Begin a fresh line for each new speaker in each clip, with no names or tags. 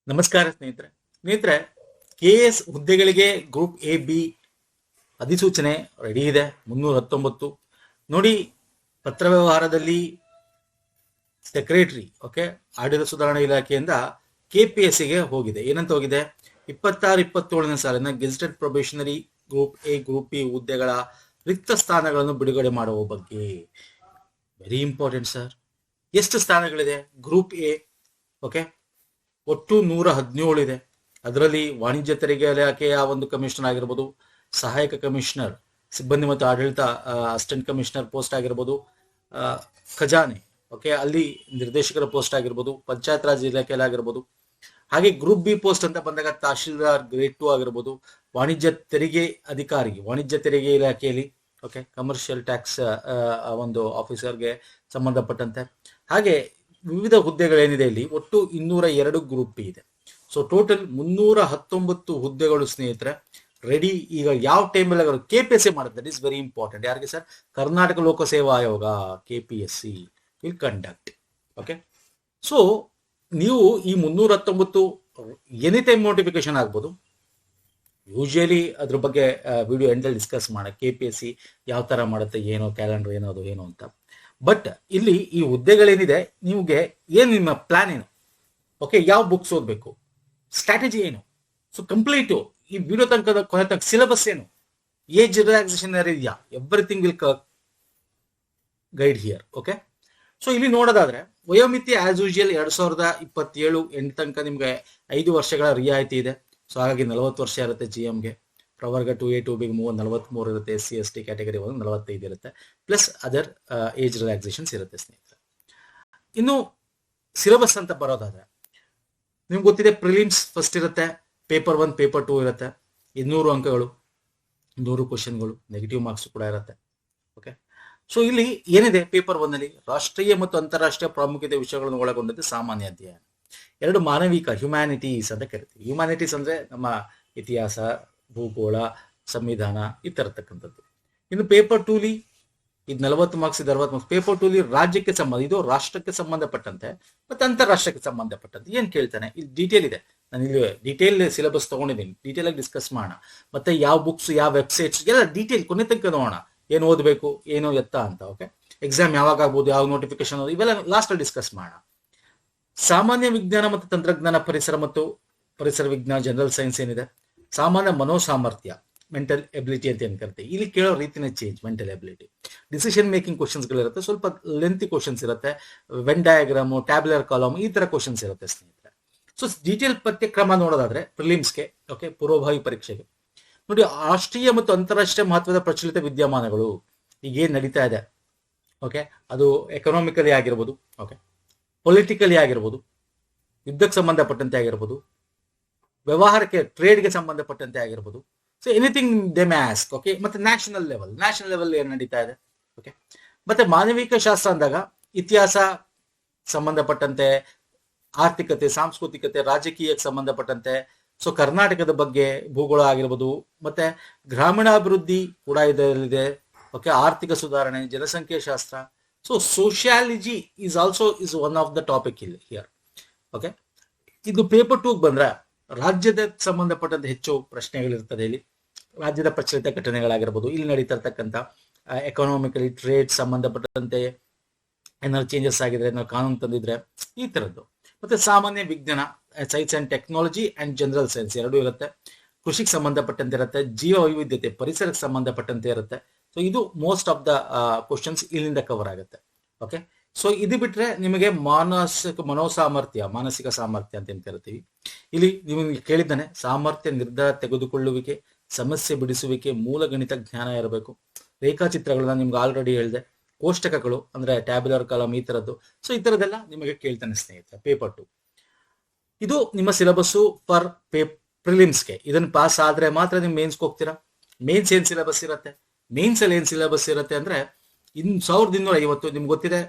ನಮಸ್ಕಾರ ಸ್ನೇಹಿತರೆ ಕೆಎಸ್ ಹುದ್ದೆಗಳಿಗೆ ಗ್ರೂಪ್ ಎ ಬಿ ಅಧಿಸೂಚನೆ ರೆಡಿ ಇದೆ 319 ನೋಡಿ. ಪತ್ರ ವ್ಯವಹಾರದಲ್ಲಿ ಸೆಕ್ರೆಟರಿ ಆಡಳಿತ ಸುಧಾರಣಾ ಇಲಾಖೆಯಿಂದ ಕೆಪಿಎಸ್ಸಿಗೆ ಹೋಗಿದೆ. ಏನಂತ ಹೋಗಿದೆ? 26-27ನೇ ಸಾಲಿನ gazetted probationary group A group B ಹುದ್ದೆಗಳ ರಿಕ್ತ ಸ್ಥಾನಗಳನ್ನು ಬಿಡುಗಡೆ ಮಾಡುವ ಬಗ್ಗೆ. Very important sir. ಎಷ್ಟು ಸ್ಥಾನಗಳಿದೆ ಗ್ರೂಪ್ ಎ? ಒಟ್ಟು 117 ಇದೆ. ಅದರಲ್ಲಿ ವಾಣಿಜ್ಯ ತೆರಿಗೆ ಇಲಾಖೆಯ ಒಂದು ಕಮಿಷನರ್ ಆಗಿರ್ಬೋದು, ಸಹಾಯಕ ಕಮಿಷನರ್ ಸಿಬ್ಬಂದಿ ಮತ್ತು ಆಡಳಿತ ಅಸಿಸ್ಟೆಂಟ್ ಕಮಿಷನರ್ ಪೋಸ್ಟ್ ಆಗಿರ್ಬೋದು, ಖಜಾನೆ ಅಲ್ಲಿ ನಿರ್ದೇಶಕರ ಪೋಸ್ಟ್ ಆಗಿರ್ಬೋದು, ಪಂಚಾಯತ್ ರಾಜ್ ಇಲಾಖೆಯಲ್ಲಿ ಆಗಿರ್ಬೋದು. ಹಾಗೆ ಗ್ರೂಪ್ ಬಿ ಪೋಸ್ಟ್ ಅಂತ ಬಂದಾಗ ತಹಶೀಲ್ದಾರ್ ಗ್ರೇಡ್ 2 ಆಗಿರ್ಬೋದು, ವಾಣಿಜ್ಯ ತೆರಿಗೆ ಅಧಿಕಾರಿ ವಾಣಿಜ್ಯ ತೆರಿಗೆ ಇಲಾಖೆಯಲ್ಲಿ ಕಮರ್ಷಿಯಲ್ ಟ್ಯಾಕ್ಸ್ ಒಂದು ಆಫೀಸರ್ಗೆ ಸಂಬಂಧಪಟ್ಟಂತೆ. ಹಾಗೆ ವಿವಿಧ ಹುದ್ದೆಗಳೇನಿದೆ ಇಲ್ಲಿ ಒಟ್ಟು 202 ಗ್ರೂಪ್ ಬಿ ಇದೆ. ಸೊ ಟೋಟಲ್ 319 ಹುದ್ದೆಗಳು ಸ್ನೇಹಿತರೆ ರೆಡಿ. ಈಗ ಯಾವ ಟೈಮಲ್ಲಿ ಕೆಪಿಎಸ್ಸಿ ಮಾಡುತ್ತೆ, ದಟ್ ಇಸ್ ವೆರಿ ಇಂಪಾರ್ಟೆಂಟ್. ಯಾರಿಗೆ ಸರ್? ಕರ್ನಾಟಕ ಲೋಕಸೇವಾ ಆಯೋಗ ಕೆಪಿಎಸ್ಸಿ ವಿಲ್ ಕಂಡಕ್ಟ್. ಸೊ ನೀವು ಈ 319 ಎನಿ ಟೈಮ್ ನೋಟಿಫಿಕೇಶನ್ ಆಗ್ಬೋದು. ಯೂಶಲಿ ಅದ್ರ ಬಗ್ಗೆ ವಿಡಿಯೋ ಎಂಡಲ್ಲಿ ಡಿಸ್ಕಸ್ ಮಾಡ, ಕೆಪಿಎಸ್ಸಿ ಯಾವ ತರ ಮಾಡುತ್ತೆ, ಏನೋ ಕ್ಯಾಲೆಂಡರ್ ಏನೋ ಅದು ಏನು ಅಂತ. ಬಟ್ ಇಲ್ಲಿ ಈ ಹುದ್ದೆಗಳೇನಿದೆ, ನಿಮಗೆ ಏನು ನಿಮ್ಮ ಪ್ಲಾನ್ ಏನು, ಯಾವ ಬುಕ್ಸ್ ಓದಬೇಕು, ಸ್ಟ್ರಾಟಜಿ ಏನು, ಸೊ ಕಂಪ್ಲೀಟು ಈ ವಿಡಿಯೋ ತನಕ ಕೊನೆ ತನಕ ಸಿಲೆಬಸ್ ಏನು, ಏಜ್ ರಿಲ್ಯಾಕ್ಸೇಷನ್ ಇದೆಯಾ, everything will guide here. So ಇಲ್ಲಿ ನೋಡೋದಾದ್ರೆ ವಯೋಮಿತಿ ಆಸ್ ಯೂಶುವಲ್ 2027 ಎಂಡ್ ತನಕ ನಿಮ್ಗೆ 5 ವರ್ಷಗಳ ರಿಯಾಯಿತಿ ಇದೆ. ಸೊ ಹಾಗಾಗಿ 40 ವರ್ಷ ಇರುತ್ತೆ ಜಿಎಂಗೆ. ಪ್ರವರ್ಗ 2A 2B 43 ಇರುತ್ತೆ. SC ST ಕ್ಯಾಟಗರಿ 45 ಇರುತ್ತೆ. ಪ್ಲಸ್ ಅದರ್ ಏಜ್ ರಿಲ್ಯಾಕ್ಸೇಷನ್ಸ್ ಇರುತ್ತೆ ಸ್ನೇಹಿತರೆ. ಇನ್ನು ಸಿಲೆಬಸ್ ಅಂತ ಬರೋದಾದ್ರೆ ನಿಮ್ಗೆ ಗೊತ್ತಿದೆ, ಪ್ರಿಲಿಮ್ಸ್ ಫಸ್ಟ್ ಇರುತ್ತೆ, ಪೇಪರ್ 1 ಪೇಪರ್ 2 ಇರುತ್ತೆ, 200 ಅಂಕಗಳು, 100 ಕ್ವಶನ್ಗಳು, ನೆಗೆಟಿವ್ ಮಾರ್ಕ್ಸ್ ಕೂಡ ಇರುತ್ತೆ. ಸೊ ಇಲ್ಲಿ ಏನಿದೆ ಪೇಪರ್ 1 ಅಲ್ಲಿ ರಾಷ್ಟ್ರೀಯ ಮತ್ತು ಅಂತಾರಾಷ್ಟ್ರೀಯ ಪ್ರಾಮುಖ್ಯತೆ ವಿಷಯಗಳನ್ನು ಒಳಗೊಂಡಂತೆ ಸಾಮಾನ್ಯ ಅಧ್ಯಯನ. 2 ಮಾನವಿಕ ಹ್ಯುಮ್ಯಾನಿಟೀಸ್ ಅಂತ ಕರಿತೀವಿ. ಹ್ಯುಮ್ಯಾನಿಟೀಸ್ ಅಂದ್ರೆ ನಮ್ಮ ಇತಿಹಾಸ, ಭೂಗೋಳ, ಸಂವಿಧಾನ ಈ ತರತಕ್ಕಂಥದ್ದು. ಇನ್ನು ಪೇಪರ್ 2ಲಿ ಇದು 40 ಮಾರ್ಕ್ಸ್, ಇದು 60 ಮಾರ್ಕ್ಸ್. ಪೇಪರ್ 2ಲಿ ರಾಜ್ಯಕ್ಕೆ ಇದು ರಾಷ್ಟ್ರಕ್ಕೆ ಸಂಬಂಧಪಟ್ಟಂತೆ ಮತ್ತೆ ಅಂತಾರಾಷ್ಟ್ರಕ್ಕೆ ಸಂಬಂಧಪಟ್ಟಂತೆ ಏನ್ ಕೇಳ್ತಾನೆ, ಇಲ್ಲಿ ಡೀಟೇಲ್ ಇದೆ. ನಾನು ಇಲ್ಲಿ ಡೀಟೇಲ್ ಸಿಲೆಬಸ್ ತಗೊಂಡಿದ್ದೀನಿ, ಡೀಟೇಲ್ ಆಗಿ ಡಿಸ್ಕಸ್ ಮಾಡೋಣ. ಮತ್ತೆ ಯಾವ ಬುಕ್ಸ್, ಯಾವ ವೆಬ್ಸೈಟ್ಸ್ ಎಲ್ಲ ಡೀಟೇಲ್ ಕೊನೆ ತನಕ ನೋಡೋಣ, ಏನು ಓದಬೇಕು, ಏನು ಎತ್ತ ಅಂತ. ಎಕ್ಸಾಮ್ ಯಾವಾಗ ಆಗ್ಬೋದು, ಯಾವ ನೋಟಿಫಿಕೇಶನ್, ಇವೆಲ್ಲ ಲಾಸ್ಟ್ ಅಲ್ಲಿ ಡಿಸ್ಕಸ್ ಮಾಡೋಣ. ಸಾಮಾನ್ಯ ವಿಜ್ಞಾನ ಮತ್ತು ತಂತ್ರಜ್ಞಾನ, ಪರಿಸರ ಮತ್ತು ಪರಿಸರ ವಿಜ್ಞಾನ, ಜನರಲ್ ಸೈನ್ಸ್ ಏನಿದೆ, ಸಾಮಾನ್ಯ ಮನೋಸಾಮರ್ಥ್ಯ, ಮೆಂಟಲ್ ಎಬಿಲಿಟಿ ಅಂತ ಏನ್ ಕರಿತೀವಿ. ಇಲ್ಲಿ ಕೇಳೋ ರೀತಿನೇ change, mental ability. Decision making ಕ್ವಶನ್ಸ್ಗಳಿರುತ್ತೆ, ಸ್ವಲ್ಪ ಲೆಂತಿ ಕ್ವಶನ್ಸ್ ಇರುತ್ತೆ, ವೆನ್ ಡಯಾಗ್ರಾಮು, ಟ್ಯಾಬ್ಯುಲರ್ ಕಾಲಮ್ ಈ ತರ ಕ್ವಶನ್ಸ್ ಇರುತ್ತೆ ಸ್ನೇಹಿತರೆ. ಸೊ ಡೀಟೇಲ್ ಪಠ್ಯಕ್ರಮ ನೋಡೋದಾದ್ರೆ ಪ್ರಿಲಿಮ್ಸ್ಗೆ, ಪೂರ್ವಭಾವಿ ಪರೀಕ್ಷೆಗೆ ನೋಡಿ, ರಾಷ್ಟ್ರೀಯ ಮತ್ತು ಅಂತಾರಾಷ್ಟ್ರೀಯ ಮಹತ್ವದ ಪ್ರಚಲಿತ ವಿದ್ಯಮಾನಗಳು ಈಗ ಏನ್ ನಡೀತಾ ಇದೆ, ಅದು ಎಕನಾಮಿಕಲಿ ಆಗಿರ್ಬೋದು, ಪೊಲಿಟಿಕಲಿ ಆಗಿರ್ಬೋದು, ಯುದ್ಧಕ್ಕೆ ಸಂಬಂಧಪಟ್ಟಂತೆ ಆಗಿರ್ಬೋದು, ವ್ಯವಹಾರಕ್ಕೆ ಟ್ರೇಡ್ಗೆ ಸಂಬಂಧಪಟ್ಟಂತೆ ಆಗಿರ್ಬೋದು. So anything they may ask. ಮತ್ತೆ ನ್ಯಾಷನಲ್ ಲೆವೆಲ್ ಏನ್ ನಡೀತಾ ಇದೆ. ಮತ್ತೆ ಮಾನವಿಕ ಶಾಸ್ತ್ರ ಅಂದಾಗ ಇತಿಹಾಸ ಸಂಬಂಧಪಟ್ಟಂತೆ, ಆರ್ಥಿಕತೆ, ಸಾಂಸ್ಕೃತಿಕತೆ, ರಾಜಕೀಯಕ್ಕೆ ಸಂಬಂಧಪಟ್ಟಂತೆ, ಸೊ ಕರ್ನಾಟಕದ ಬಗ್ಗೆ ಭೂಗೋಳ ಆಗಿರ್ಬೋದು, ಮತ್ತೆ ಗ್ರಾಮೀಣಾಭಿವೃದ್ಧಿ ಕೂಡ ಇದರಲ್ಲಿದೆ. ಆರ್ಥಿಕ ಸುಧಾರಣೆ, ಜನಸಂಖ್ಯೆ ಶಾಸ್ತ್ರ. So sociology is also is one of the topic ಇಲ್ಲಿ ಹಿಯರ್. ಇದು ಪೇಪರ್ 2 ಬಂದ್ರೆ ರಾಜ್ಯದ ಸಂಬಂಧಪಟ್ಟಂತೆ ಹೆಚ್ಚು ಪ್ರಶ್ನೆಗಳಿರ್ತದೆ. ಇಲ್ಲಿ ರಾಜ್ಯದ ಪ್ರಚಲಿತ ಘಟನೆಗಳಾಗಿರ್ಬೋದು, ಇಲ್ಲಿ ನಡೀತಾ ಇರ್ತಕ್ಕಂಥ ಎಕನಾಮಿಕಲಿ ಟ್ರೇಡ್ ಸಂಬಂಧಪಟ್ಟಂತೆ ಏನಾದ್ರು ಚೇಂಜಸ್ ಆಗಿದ್ರೆ, ಏನಾದ್ರು ಕಾನೂನು ತಂದಿದ್ರೆ, ಈ ತರದ್ದು. ಮತ್ತೆ ಸಾಮಾನ್ಯ ವಿಜ್ಞಾನ, science and technology and general science 2 ಇರುತ್ತೆ. ಕೃಷಿಗೆ ಸಂಬಂಧಪಟ್ಟಂತೆ ಇರುತ್ತೆ, ಜೀವ ವೈವಿಧ್ಯತೆ, ಪರಿಸರಕ್ಕೆ ಸಂಬಂಧಪಟ್ಟಂತೆ ಇರುತ್ತೆ. ಸೊ ಇದು ಮೋಸ್ಟ್ ಆಫ್ ದ ಕ್ವಶನ್ಸ್ ಇಲ್ಲಿಂದ ಕವರ್ ಆಗುತ್ತೆ. ಸೊ ಇದು ಬಿಟ್ರೆ ನಿಮಗೆ ಮಾನಸಿಕ ಸಾಮರ್ಥ್ಯ ಅಂತ ಏನ್ ಕರಿತೀವಿ. ಇಲ್ಲಿ ನೀವು ಕೇಳಿದ್ದಾನೆ, ಸಾಮರ್ಥ್ಯ, ನಿರ್ಧಾರ ತೆಗೆದುಕೊಳ್ಳುವಿಕೆ, ಸಮಸ್ಯೆ ಬಿಡಿಸುವಿಕೆ, ಮೂಲ ಗಣಿತ ಜ್ಞಾನ ಇರಬೇಕು. ರೇಖಾಚಿತ್ರಗಳನ್ನ ನಿಮ್ಗೆ ಆಲ್ರೆಡಿ ಹೇಳಿದೆ. ಕೋಷ್ಟಕಗಳು ಅಂದ್ರೆ ಟ್ಯಾಬ್ಯುಲರ್ ಕಾಲಮ್ ಈ ತರದ್ದು. ಸೊ ಈ ತರದೆಲ್ಲ ನಿಮಗೆ ಕೇಳ್ತಾನೆ ಸ್ನೇಹಿತರೆ ಪೇಪರ್ 2. ಇದು ನಿಮ್ಮ ಸಿಲೆಬಸ್ಸು ಫಾರ್ ಪ್ರಿಲಿಮ್ಸ್ಗೆ. ಇದನ್ನ ಪಾಸ್ ಆದ್ರೆ ಮಾತ್ರ ನೀವು ಮೇನ್ಸ್ಗೆ ಹೋಗ್ತೀರಾ. ಮೇನ್ಸ್ ಏನ್ ಸಿಲೆಬಸ್ ಇರುತ್ತೆ, ಮೇನ್ಸ್ ಅಲ್ಲಿ ಏನ್ ಸಿಲೆಬಸ್ ಇರುತ್ತೆ ಅಂದ್ರೆ 1250. ನಿಮ್ಗೆ ಗೊತ್ತಿದೆ,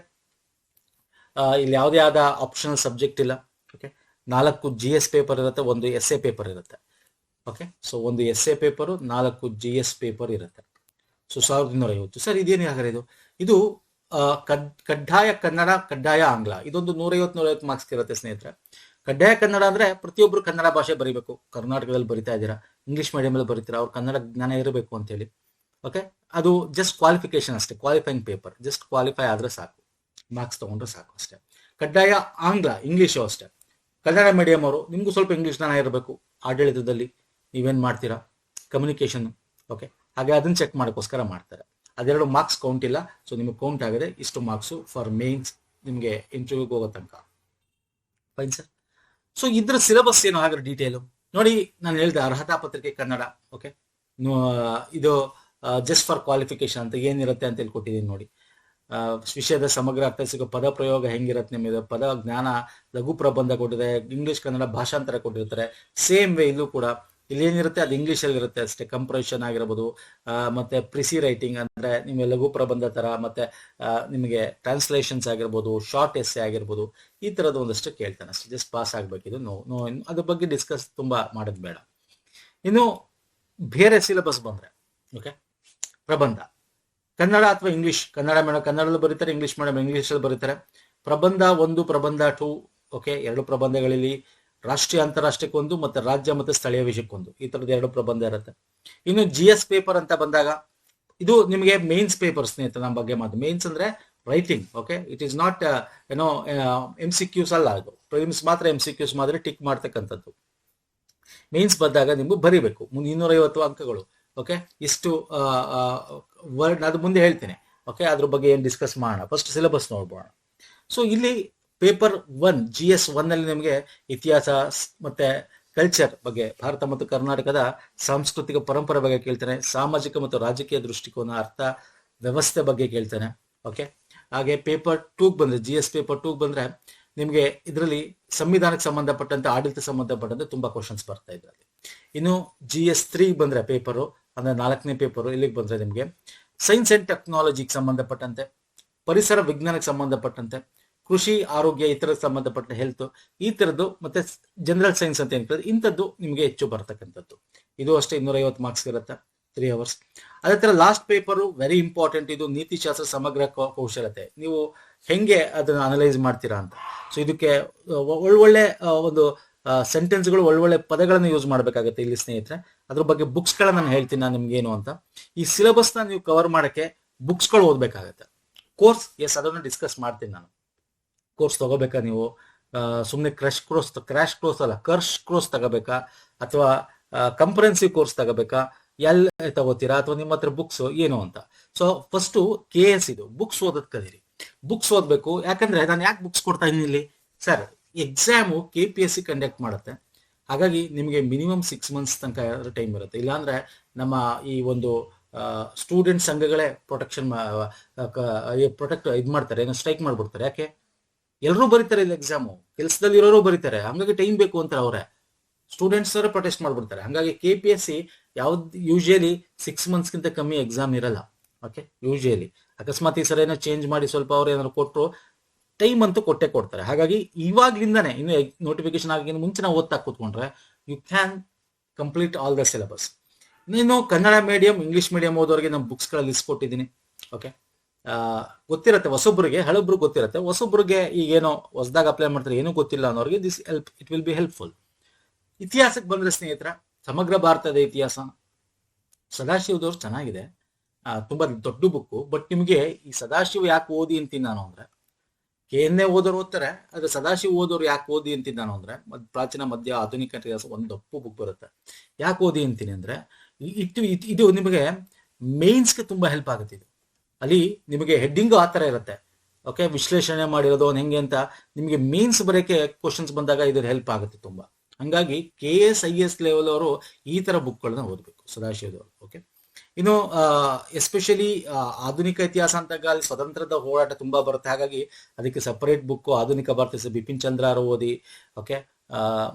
ಇಲ್ಲಿ ಯಾವುದೇ ಆದ ಆಪ್ಷನಲ್ ಸಬ್ಜೆಕ್ಟ್ ಇಲ್ಲ. 4 GS ಪೇಪರ್ ಇರುತ್ತೆ, 1 essay ಪೇಪರ್ ಇರುತ್ತೆ. So 1 essay paper, 4 GS paper ಇರುತ್ತೆ. ಸೊ 1250. ಸರ್ ಇದೇನು ಯಾಕಂದ್ರೆ ಇದು ಕಡ್ಡಾಯ ಕನ್ನಡ, ಕಡ್ಡಾಯ ಆಂಗ್ಲ, ಇದೊಂದು 150 ಮಾರ್ಕ್ಸ್ ಇರುತ್ತೆ ಸ್ನೇಹಿತರೆ. ಕಡ್ಡಾಯ ಕನ್ನಡ ಅಂದ್ರೆ ಪ್ರತಿಯೊಬ್ರು ಕನ್ನಡ ಭಾಷೆ ಬರೀಬೇಕು. ಕರ್ನಾಟಕದಲ್ಲಿ ಬರಿತಾ ಇದ್ದೀರಾ, ಇಂಗ್ಲಿಷ್ ಮೀಡಿಯಂ ಅಲ್ಲಿ ಬರೀತೀರಾ, ಅವ್ರ ಕನ್ನಡ ಜ್ಞಾನ ಇರಬೇಕು ಅಂತ ಹೇಳಿ. ಓಕೆ, ಅದು ಜಸ್ಟ್ ಕ್ವಾಲಿಫಿಕೇಶನ್ ಅಷ್ಟೇ, ಕ್ವಾಲಿಫೈಯಿಂಗ್ ಪೇಪರ್, ಜಸ್ಟ್ ಕ್ವಾಲಿಫೈ ಆದ್ರೆ ಸಾಕು, ಮಾರ್ಕ್ಸ್ ತಗೊಂಡ್ರೆ ಸಾಕು ಅಷ್ಟೇ. ಕಡ್ಡಾಯ ಆಂಗ್ಲ, ಇಂಗ್ಲಿಷು ಅಷ್ಟೇ. ಕನ್ನಡ ಮೀಡಿಯಂ ಅವರು ನಿಮಗೂ ಸ್ವಲ್ಪ ಇಂಗ್ಲಿಷ್ ಜ್ಞಾನ ಇರಬೇಕು. ಆಡಳಿತದಲ್ಲಿ ನೀವೇನ್ ಮಾಡ್ತೀರಾ, ಕಮ್ಯುನಿಕೇಶನ್, ಓಕೆ, ಹಾಗೆ ಅದನ್ನ ಚೆಕ್ ಮಾಡೋಕ್ಕೋಸ್ಕರ ಮಾಡ್ತಾರೆ. ಅದೆರಡು ಮಾರ್ಕ್ಸ್ ಕೌಂಟ್ ಇಲ್ಲ. ಸೊ ನಿಮಗೆ ಕೌಂಟ್ ಆಗಿದೆ ಇಷ್ಟು ಮಾರ್ಕ್ಸು ಫಾರ್ ಮೇನ್ಸ್, ನಿಮಗೆ ಇಂಟರ್ವ್ಯೂಗೆ ಹೋಗೋ ತನಕ. Fine sir. ಸೊ ಇದ್ರ ಸಿಲೆಬಸ್ ಏನು ಹಾಗಾದ್ರೆ ಡೀಟೇಲು ನೋಡಿ. ನಾನು ಹೇಳಿದೆ ಅರ್ಹತಾ ಪತ್ರಿಕೆ ಕನ್ನಡ, ಓಕೆ, ಇದು ಜಸ್ಟ್ ಫಾರ್ ಕ್ವಾಲಿಫಿಕೇಶನ್ ಅಂತ ಏನಿರುತ್ತೆ ಅಂತ ಹೇಳಿ ಕೊಟ್ಟಿದ್ದೀನಿ ನೋಡಿ. ವಿಷಯದ ಸಮಗ್ರ ಅರ್ಥ ಸಿಗೋ ಪದ ಪ್ರಯೋಗ ಹೆಂಗಿರುತ್ತೆ ನಿಮಗೆ, ಪದ ಜ್ಞಾನ, ಲಘು ಪ್ರಬಂಧ ಕೊಟ್ಟಿದೆ, ಇಂಗ್ಲಿಷ್ ಕನ್ನಡ ಭಾಷಾಂತರ ಕೊಟ್ಟಿರ್ತಾರೆ. ಸೇಮ್ ವೇ ಇಲ್ಲೂ ಕೂಡ ಇಲ್ಲಿ ಏನಿರುತ್ತೆ ಅದು ಇಂಗ್ಲಿಷ್ ಅಲ್ಲಿ ಇರುತ್ತೆ ಅಷ್ಟೇ. ಕಂಪ್ರೆಷನ್ ಆಗಿರ್ಬೋದು, ಮತ್ತೆ ಪ್ರಿಸಿ ರೈಟಿಂಗ್ ಅಂದ್ರೆ ನಿಮಗೆ ಲಘು ಪ್ರಬಂಧ ತರ, ಮತ್ತೆ ನಿಮಗೆ ಟ್ರಾನ್ಸ್ಲೇಷನ್ಸ್ ಆಗಿರ್ಬೋದು, ಶಾರ್ಟ್ ಎಸ್ಸೆ ಆಗಿರ್ಬೋದು, ಈ ತರದ ಒಂದಷ್ಟು ಕೇಳ್ತಾನೆ ಅಷ್ಟೇ. Just pass ಆಗ್ಬೇಕಿದು. ನೋ ಅದ್ರ ಬಗ್ಗೆ ಡಿಸ್ಕಸ್ ತುಂಬಾ ಮಾಡೋದು ಬೇಡ. ಇನ್ನು ಬೇರೆ ಸಿಲೆಬಸ್ ಬಂದ್ರೆ, ಓಕೆ, ಪ್ರಬಂಧ ಕನ್ನಡ ಅಥವಾ ಇಂಗ್ಲಿಷ್, ಕನ್ನಡ ಮೇಡಮ್ ಕನ್ನಡದಲ್ಲಿ ಬರೀತಾರೆ, ಇಂಗ್ಲಿಷ್ ಮೇಡಮ್ ಇಂಗ್ಲಿಷಲ್ಲಿ ಬರೀತಾರೆ. ಪ್ರಬಂಧ 1, ಪ್ರಬಂಧ 2, ಓಕೆ, 2 ಪ್ರಬಂಧಗಳಲ್ಲಿ ರಾಷ್ಟ್ರೀಯ ಅಂತಾರಾಷ್ಟ್ರೀಯಕ್ಕೊಂದು ಮತ್ತೆ ರಾಜ್ಯ ಮತ್ತೆ ಸ್ಥಳೀಯ ವಿಷಯಕ್ಕೊಂದು, ಈ ತರದ 2 ಪ್ರಬಂಧ ಇರುತ್ತೆ. ಇನ್ನು GS ಪೇಪರ್ ಅಂತ ಬಂದಾಗ ಇದು ನಿಮಗೆ ಮೇನ್ಸ್ ಪೇಪರ್ ಸ್ನೇಹಿತರೆ. ನಮ್ಮ ಬಗ್ಗೆ ಮಾತು ಮೇನ್ಸ್ ಅಂದ್ರೆ writing, okay, it is not ಏನೋ MCQs ಅಲ್ಲ, ಅದು ಪ್ರಿಲಿಮ್ಸ್ ಮಾತ್ರ. MCQs ಮಾತ್ರ ಟಿಕ್ ಮಾಡ್ತಕ್ಕಂಥದ್ದು. ಮೇನ್ಸ್ ಬಂದಾಗ ನಿಮ್ಗೆ ಬರೀಬೇಕು 250 ಅಂಕಗಳು, ಓಕೆ, ಇಷ್ಟು ವರ್ಡ್, ಅದು ಮುಂದೆ ಹೇಳ್ತೇನೆ. ಓಕೆ, ಅದ್ರ ಬಗ್ಗೆ ಏನು ಡಿಸ್ಕಸ್ ಮಾಡೋಣ, ಫಸ್ಟ್ ಸಿಲೆಬಸ್ ನೋಡ್ಬೋಣ. ಸೊ ಇಲ್ಲಿ ಪೇಪರ್ 1 GS 1 ಅಲ್ಲಿ ನಿಮಗೆ ಇತಿಹಾಸ ಮತ್ತೆ ಕಲ್ಚರ್ ಬಗ್ಗೆ, ಭಾರತ ಮತ್ತು ಕರ್ನಾಟಕದ ಸಾಂಸ್ಕೃತಿಕ ಪರಂಪರೆ ಬಗ್ಗೆ ಕೇಳ್ತಾನೆ. ಸಾಮಾಜಿಕ ಮತ್ತು ರಾಜಕೀಯ ದೃಷ್ಟಿಕೋನ, ಅರ್ಥ ವ್ಯವಸ್ಥೆ ಬಗ್ಗೆ ಕೇಳ್ತಾನೆ. ಓಕೆ, ಹಾಗೆ ಪೇಪರ್ 2 ಬಂದ್ರೆ, GS ಪೇಪರ್ 2 ಬಂದ್ರೆ ನಿಮಗೆ ಇದರಲ್ಲಿ ಸಂವಿಧಾನಕ್ಕೆ ಸಂಬಂಧಪಟ್ಟಂತೆ, ಆಡಳಿತ ಸಂಬಂಧಪಟ್ಟಂತೆ ತುಂಬಾ ಕ್ವಶನ್ಸ್ ಬರ್ತಾ ಇದ್ರಲ್ಲಿ. ಇನ್ನು GS 3 ಬಂದ್ರೆ ಪೇಪರು ಅಂದ್ರೆ 4ನೇ ಪೇಪರು, ಇಲ್ಲಿಗೆ ಬಂದ್ರೆ ನಿಮಗೆ ಸೈನ್ಸ್ ಅಂಡ್ ಟೆಕ್ನಾಲಜಿಗೆ ಸಂಬಂಧಪಟ್ಟಂತೆ, ಪರಿಸರ ವಿಜ್ಞಾನಕ್ಕೆ ಸಂಬಂಧಪಟ್ಟಂತೆ, ಕೃಷಿ, ಆರೋಗ್ಯ, ಇತರಕ್ಕೆ ಸಂಬಂಧಪಟ್ಟ ಹೆಲ್ತ್, ಈ ತರದ್ದು, ಮತ್ತೆ ಜನರಲ್ ಸೈನ್ಸ್ ಅಂತ ಏನಿರ್ತದೆ ಇಂಥದ್ದು ನಿಮಗೆ ಹೆಚ್ಚು ಬರ್ತಕ್ಕಂಥದ್ದು. ಇದು ಅಷ್ಟೇ 250 ಮಾರ್ಕ್ಸ್ ಇರುತ್ತೆ, 3 ಅವರ್ಸ್. ಅದೇ ತರ ಲಾಸ್ಟ್ ಪೇಪರು ವೆರಿ ಇಂಪಾರ್ಟೆಂಟ್. ಇದು ನೀತಿಶಾಸ್ತ್ರ ಸಮಗ್ರ ಕೌಶಲ್ಯತೆ, ನೀವು ಹೆಂಗೆ ಅದನ್ನ ಅನಲೈಸ್ ಮಾಡ್ತೀರಾ ಅಂತ. ಸೊ ಇದಕ್ಕೆ ಒಳ್ಳೊಳ್ಳೆ ಒಂದು ಸೆಂಟೆನ್ಸ್ಗಳು, ಒಳ್ಳೊಳ್ಳೆ ಪದಗಳನ್ನು ಯೂಸ್ ಮಾಡಬೇಕಾಗುತ್ತೆ ಇಲ್ಲಿ ಸ್ನೇಹಿತರೆ. ಅದ್ರ ಬಗ್ಗೆ ಬುಕ್ಸ್ಗಳನ್ನ ನಾನು ಹೇಳ್ತೀನಿ ನಾನು ನಿಮ್ಗೆ ಏನು ಅಂತ. ಈ ಸಿಲೆಬಸ್ನ ನೀವು ಕವರ್ ಮಾಡಕ್ಕೆ ಬುಕ್ಸ್ಗಳು ಓದಬೇಕಾಗತ್ತೆ. ಕೋರ್ಸ್, ಎಸ್, ಅದನ್ನು ಡಿಸ್ಕಸ್ ಮಾಡ್ತೀನಿ ನಾನು. ಕೋರ್ಸ್ ತಗೋಬೇಕಾ ನೀವು, ಸುಮ್ಮನೆ ಕ್ರಾಶ್ ಕೋರ್ಸ್ ಅಲ್ಲ, ಕೋರ್ಸ್ ತಗೋಬೇಕಾ, ಅಥವಾ ಕಂಪ್ರೆನ್ಸಿವ್ ಕೋರ್ಸ್ ತಗೋಬೇಕಾ, ಎಲ್ಲಿ ತಗೋತೀರಾ, ಅಥವಾ ನಿಮ್ಮ ಹತ್ರ ಬುಕ್ಸ್ ಏನು ಅಂತ. ಸೊ ಫಸ್ಟು KS ಇದು ಬುಕ್ಸ್ ಓದೋದ್ ಕಲೀರಿ. ಬುಕ್ಸ್ ಓದ್ಬೇಕು. ಯಾಕಂದ್ರೆ ನಾನು ಯಾಕೆ ಬುಕ್ಸ್ ಕೊಡ್ತಾ ಇದ್ದೀನಿ ಇಲ್ಲಿ ಸರ್, ಎಕ್ಸಾಮು KPSC ಕಂಡಕ್ಟ್ ಮಾಡುತ್ತೆ. ಹಾಗಾಗಿ ನಿಮಗೆ ಮಿನಿಮಮ್ 6 ಮಂತ್ಸ್ ತನಕ ಟೈಮ್ ಇರುತ್ತೆ. ಇಲ್ಲಾಂದ್ರೆ ನಮ್ಮ ಈ ಒಂದು ಸ್ಟೂಡೆಂಟ್ ಸಂಘಗಳೇ ಪ್ರೊಟೆಕ್ಟ್ ಇದು ಮಾಡ್ತಾರೆ, ಏನೋ ಸ್ಟ್ರೈಕ್ ಮಾಡ್ಬಿಡ್ತಾರೆ. ಯಾಕೆ, ಎಲ್ಲರೂ ಬರೀತಾರೆ ಇಲ್ಲಿ ಎಕ್ಸಾಮು, ಕೆಲಸದಲ್ಲಿ ಇರೋರು ಬರೀತಾರೆ, ಹಂಗಾಗಿ ಟೈಮ್ ಬೇಕು ಅಂತಾರೆ ಅವರೇ. ಸ್ಟೂಡೆಂಟ್ಸ್ ಅವರೇ ಪ್ರೊಟೆಸ್ಟ್ ಮಾಡ್ಬಿಡ್ತಾರೆ. ಹಾಗಾಗಿ KPSC ಯಾವ್ದು ಯೂಶಲಿ 6 ಮಂತ್ಸ್ಗಿಂತ ಕಮ್ಮಿ ಎಕ್ಸಾಮ್ ಇರಲ್ಲ. ಓಕೆ, ಯೂಶಲಿ ಅಕಸ್ಮಾತ್ ಈ ಸರ ಏನೋ ಚೇಂಜ್ ಮಾಡಿ ಸ್ವಲ್ಪ ಅವ್ರು ಏನಾದ್ರು ಕೊಟ್ಟರು, ಟೈಮ್ ಅಂತೂ ಕೊಟ್ಟೆ ಕೊಡ್ತಾರೆ. ಹಾಗಾಗಿ ಇವಾಗ್ಲಿಂದಾನೆ, ಇನ್ನು ನೋಟಿಫಿಕೇಶನ್ ಆಗಿ ಮುಂಚೆ ನಾವು ಓದ್ತಾ ಕೂತ್ಕೊಂಡ್ರೆ you can complete all the syllabus. ನೀನು ಕನ್ನಡ ಮೀಡಿಯಂ, ಇಂಗ್ಲಿಷ್ ಮೀಡಿಯಂ ಓದೋರಿಗೆ ನಮ್ಮ ಬುಕ್ಸ್ಗಳ ಲಿಸ್ಟ್ ಕೊಟ್ಟಿದ್ದೀನಿ. ಓಕೆ, ಗೊತ್ತಿರತ್ತೆ ಹೊಸೊಬ್ರಿಗೆ, ಹಳೊಬ್ರಿಗೆ ಗೊತ್ತಿರತ್ತೆ. ಹೊಸೊಬ್ರಿಗೆ ಈಗೇನೋ ಹೊಸದಾಗ ಅಪ್ಲೈ ಮಾಡ್ತಾರೆ, ಏನೂ ಗೊತ್ತಿಲ್ಲ ಅನ್ನೋರಿಗೆ ಇಟ್ ವಿಲ್ ಬಿ ಹೆಲ್ಪ್ಫುಲ್. ಇತಿಹಾಸಕ್ಕೆ ಬಂದ್ರೆ ಸ್ನೇಹಿತರ, ಸಮಗ್ರ ಭಾರತದ ಇತಿಹಾಸ ಸದಾಶಿವದವ್ರು ಚೆನ್ನಾಗಿದೆ, ತುಂಬಾ ದೊಡ್ಡ ಬುಕ್ಕು. ಬಟ್ ನಿಮಗೆ ಈ ಸದಾಶಿವ ಯಾಕೆ ಓದಿ ಅಂತೀನಿ ನಾನು ಅಂದ್ರೆ, KNA ಓದೋರು ಓದ್ತಾರೆ, ಆದ್ರೆ ಸದಾಶಿವ ಓದೋರು ಯಾಕೆ ಓದಿ ಅಂತೀನಿ ನಾನು ಅಂದ್ರೆ, ಪ್ರಾಚೀನ ಮಧ್ಯ ಆಧುನಿಕ ಇತಿಹಾಸ ಒಂದು ದಪ್ಪು ಬುಕ್ ಬರುತ್ತೆ. ಯಾಕೆ ಓದಿ ಅಂತೀನಿ ಅಂದ್ರೆ, ಇದು ನಿಮಗೆ ಮೇನ್ಸ್ಗೆ ತುಂಬಾ ಹೆಲ್ಪ್ ಆಗುತ್ತೆ. ಇದು ಅಲ್ಲಿ ನಿಮಗೆ ಹೆಡ್ಡಿಂಗ್ ಆ ಥರ ಇರುತ್ತೆ. ಓಕೆ, ವಿಶ್ಲೇಷಣೆ ಮಾಡಿರೋದು ಹೆಂಗೆ ಅಂತ ನಿಮಗೆ ಮೇನ್ಸ್ ಬರೋಕ್ಕೆ ಕ್ವಶನ್ಸ್ ಬಂದಾಗ ಇದ್ರ ಹೆಲ್ಪ್ ಆಗುತ್ತೆ ತುಂಬಾ. ಹಂಗಾಗಿ KS IS ಲೆವೆಲ್ ಅವರು ಈ ತರ ಬುಕ್ಗಳನ್ನ ಓದಬೇಕು, ಸದಾಶಿವದವರು. ಓಕೆ, ಇನ್ನು ಎಸ್ಪೆಷಲಿ ಆಧುನಿಕ ಇತಿಹಾಸ ಅಂತಾಗ ಅಲ್ಲಿ ಸ್ವತಂತ್ರದ ಹೋರಾಟ ತುಂಬಾ ಬರುತ್ತೆ. ಹಾಗಾಗಿ ಅದಕ್ಕೆ ಸಪರೇಟ್ ಬುಕ್ ಆಧುನಿಕ ಭಾರತ ಬಿಪಿನ್ ಚಂದ್ರ ಅವರು ಓದಿ. ಓಕೆ,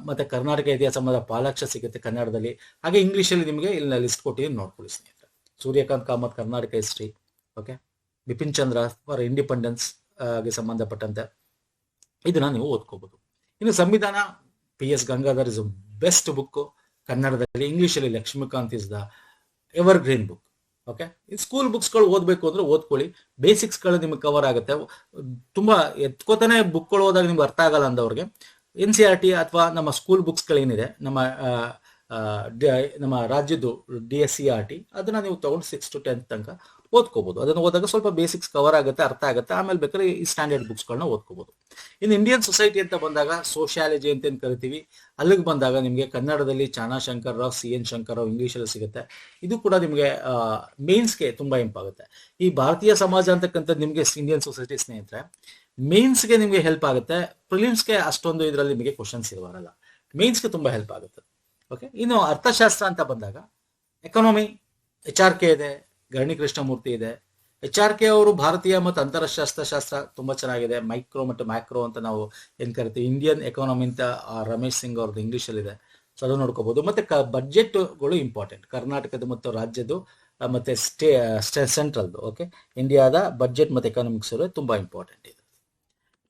ಮತ್ತೆ ಕರ್ನಾಟಕ ಇತಿಹಾಸ ಪಾಲಾಕ್ಷ ಸಿಗುತ್ತೆ ಕನ್ನಡದಲ್ಲಿ. ಹಾಗೆ ಇಂಗ್ಲಿಷಲ್ಲಿ ನಿಮಗೆ ಇಲ್ಲಿ ಲಿಸ್ಟ್ ಕೊಟ್ಟಿದ್ದೀನಿ, ನೋಡ್ಕೊಳ್ಳಿ ಸ್ನೇಹಿತರೆ. Suryakant Kamath Karnataka history. Okay, Bipin Chandra for independence ಗೆ ಸಂಬಂಧಪಟ್ಟಂತೆ ಇದನ್ನ ನೀವು ಓದ್ಕೋಬಹುದು. ಇನ್ನು ಸಂವಿಧಾನ PS Gangadhar is best book ಕನ್ನಡದಲ್ಲಿ. ಇಂಗ್ಲಿಷಲ್ಲಿ Laxmikanth is the evergreen book. Okay, school ಬುಕ್ಸ್ಗಳು ಓದಬೇಕು ಅಂದ್ರೆ ಓದ್ಕೊಳ್ಳಿ, ಬೇಸಿಕ್ಸ್ಗಳು ನಿಮ್ಗೆ ಕವರ್ ಆಗುತ್ತೆ. ತುಂಬಾ ಎತ್ಕೋತಾನೆ ಬುಕ್ಗಳು ಓದಾಗ ನಿಮ್ಗೆ ಅರ್ಥ ಆಗಲ್ಲ ಅಂದವ್ರಿಗೆ NCERT ಅಥವಾ ನಮ್ಮ ಸ್ಕೂಲ್ ಬುಕ್ಸ್ಗಳೇನಿದೆ ನಮ್ಮ ರಾಜ್ಯದ್ದು DSCERT ಅದನ್ನ ನೀವು ತಗೊಂಡು 6 to 10 ತನಕ ಓದ್ಕೋಬಹುದು. ಅದನ್ನು ಓದಾಗ ಸ್ವಲ್ಪ ಬೇಸಿಕ್ಸ್ ಕವರ್ ಆಗುತ್ತೆ, ಅರ್ಥ ಆಗುತ್ತೆ. ಆಮೇಲೆ ಬೇಕಾದ್ರೆ ಈ ಸ್ಟ್ಯಾಂಡರ್ಡ್ ಬುಕ್ಸ್ಗಳನ್ನ ಓದ್ಕೋಬಹುದು. ಇನ್ನು ಇಂಡಿಯನ್ ಸೊಸೈಟಿ ಅಂತ ಬಂದಾಗ ಸೋಷಿಯಾಲಜಿ ಅಂತ ಏನ್ ಕರಿತೀವಿ, ಅಲ್ಲಿಗೆ ಬಂದಾಗ ನಿಮಗೆ ಕನ್ನಡದಲ್ಲಿ ಚಾನಾ ಶಂಕರ್ರಾವ್, CN ಶಂಕರ್ರಾವ್, ಇಂಗ್ಲಿಷಲ್ಲಿ ಸಿಗುತ್ತೆ. ಇದು ಕೂಡ ನಿಮಗೆ ಮೇನ್ಸ್ಗೆ ತುಂಬಾ ಇಂಪ್ ಆಗುತ್ತೆ. ಈ ಭಾರತೀಯ ಸಮಾಜ ಅಂತಕ್ಕಂಥದ್ದು ನಿಮಗೆ ಇಂಡಿಯನ್ ಸೊಸೈಟಿ ಸ್ನೇಹಿತರೆ ಮೇನ್ಸ್ಗೆ ನಿಮಗೆ ಹೆಲ್ಪ್ ಆಗುತ್ತೆ. ಪ್ರಿಲಿಮ್ಸ್ಗೆ ಅಷ್ಟೊಂದು ಇದರಲ್ಲಿ ನಿಮಗೆ ಕ್ವಶನ್ಸ್ ಇರಬಾರಲ್ಲ, ಮೇನ್ಸ್ಗೆ ತುಂಬಾ ಹೆಲ್ಪ್ ಆಗುತ್ತೆ. ಓಕೆ, ಇನ್ನು ಅರ್ಥಶಾಸ್ತ್ರ ಅಂತ ಬಂದಾಗ ಎಕಾನಮಿ, HRK ಇದೆ, ಗರಣಿ ಕೃಷ್ಣಮೂರ್ತಿ ಇದೆ. HRK ಅವರು ಭಾರತೀಯ ಮತ್ತು ಅಂತಾರಾಷ್ಟ್ರೀಯ ಶಾಸ್ತ್ರ ತುಂಬಾ ಚೆನ್ನಾಗಿದೆ. ಮೈಕ್ರೋ ಮತ್ತು ಮ್ಯಾಕ್ರೋ ಅಂತ ನಾವು ಏನ್ ಕರಿತೀವಿ. ಇಂಡಿಯನ್ ಎಕಾನಮಿ ಅಂತ ರಮೇಶ್ ಸಿಂಗ್ ಅವ್ರದ್ದು ಇಂಗ್ಲಿಷ್ ಅಲ್ಲಿ ಇದೆ, ಸೊ ಅದು ನೋಡ್ಕೋಬಹುದು. ಮತ್ತೆ ಬಡ್ಜೆಟ್ಗಳು ಇಂಪಾರ್ಟೆಂಟ್, ಕರ್ನಾಟಕದ ಮತ್ತು ರಾಜ್ಯದ್ದು ಮತ್ತೆ ಸೆಂಟ್ರಲ್ದು. ಓಕೆ, ಇಂಡಿಯಾದ ಬಡ್ಜೆಟ್ ಮತ್ತೆ ಎಕನಾಮಿಕ್ಸ್ ತುಂಬಾ ಇಂಪಾರ್ಟೆಂಟ್ ಇದೆ.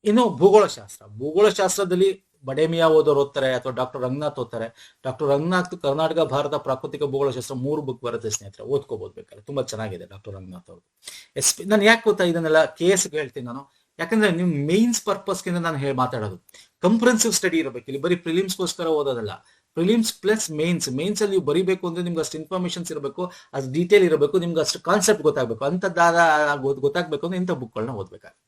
ಇನ್ನು ಭೂಗೋಳಶಾಸ್ತ್ರದಲ್ಲಿ ಬಡೇಮಿಯಾ ಓದೋರು ಓದ್ತಾರೆ ಅಥವಾ ಡಾಕ್ಟರ್ ರಂಗನಾಥ್ ಓದ್ತಾರೆ. ಡಾಕ್ಟರ್ ರಂಗನಾಥ್ ಕರ್ನಾಟಕ ಭಾರತ ಪ್ರಾಕೃತಿಕ ಭೂಗೋಳಶಾಸ್ತ್ರ 3 ಬುಕ್ ಬರುತ್ತೆ ಸ್ನೇಹಿತರೆ, ಓದ್ಕೋಬಹುದು ಬೇಕಾದ್ರೆ, ತುಂಬಾ ಚೆನ್ನಾಗಿದೆ ಡಾಕ್ಟರ್ ರಂಗನಾಥ್ ಅವ್ರದ್ದು. ನಾನು ಯಾಕೆ ಗೊತ್ತಾ ಇದನ್ನೆಲ್ಲ KS ಹೇಳ್ತೀನಿ ನಾನು, ಯಾಕಂದ್ರೆ ನಿಮ್ ಮೇನ್ಸ್ ಪರ್ಪಸ್ಗಿಂತ ನಾನು ಮಾತಾಡೋದು. ಕಂಪ್ರೆನ್ಸಿವ್ ಸ್ಟಡಿ ಇರಬೇಕು ಇಲ್ಲಿ, ಬರೀ ಪ್ರಿಲಿಮ್ಸ್ಗೋಸ್ಕರ ಓದೋದಲ್ಲ. ಪ್ರಿಲಿಮ್ಸ್ ಪ್ಲಸ್ ಮೇನ್ಸ್ ಅಲ್ಲಿ ನೀವು ಬರೀಬೇಕು ಅಂದ್ರೆ ನಿಮ್ಗೆ ಅಷ್ಟು ಇನ್ಫಾರ್ಮೇಶನ್ಸ್ ಇರಬೇಕು, ಅಷ್ಟು ಡೀಟೇಲ್ ಇರಬೇಕು, ನಿಮ್ಗೆ ಅಷ್ಟು ಕಾನ್ಸೆಪ್ಟ್ ಗೊತ್ತಾಗಬೇಕು. ಅಂತದ್ದಾದ ಗೊತ್ತಾಗಬೇಕು ಅಂದ್ರೆ ಇಂಥ ಬುಕ್ಗಳನ್ನ ಓದ್ಬೇಕಾಗುತ್ತೆ.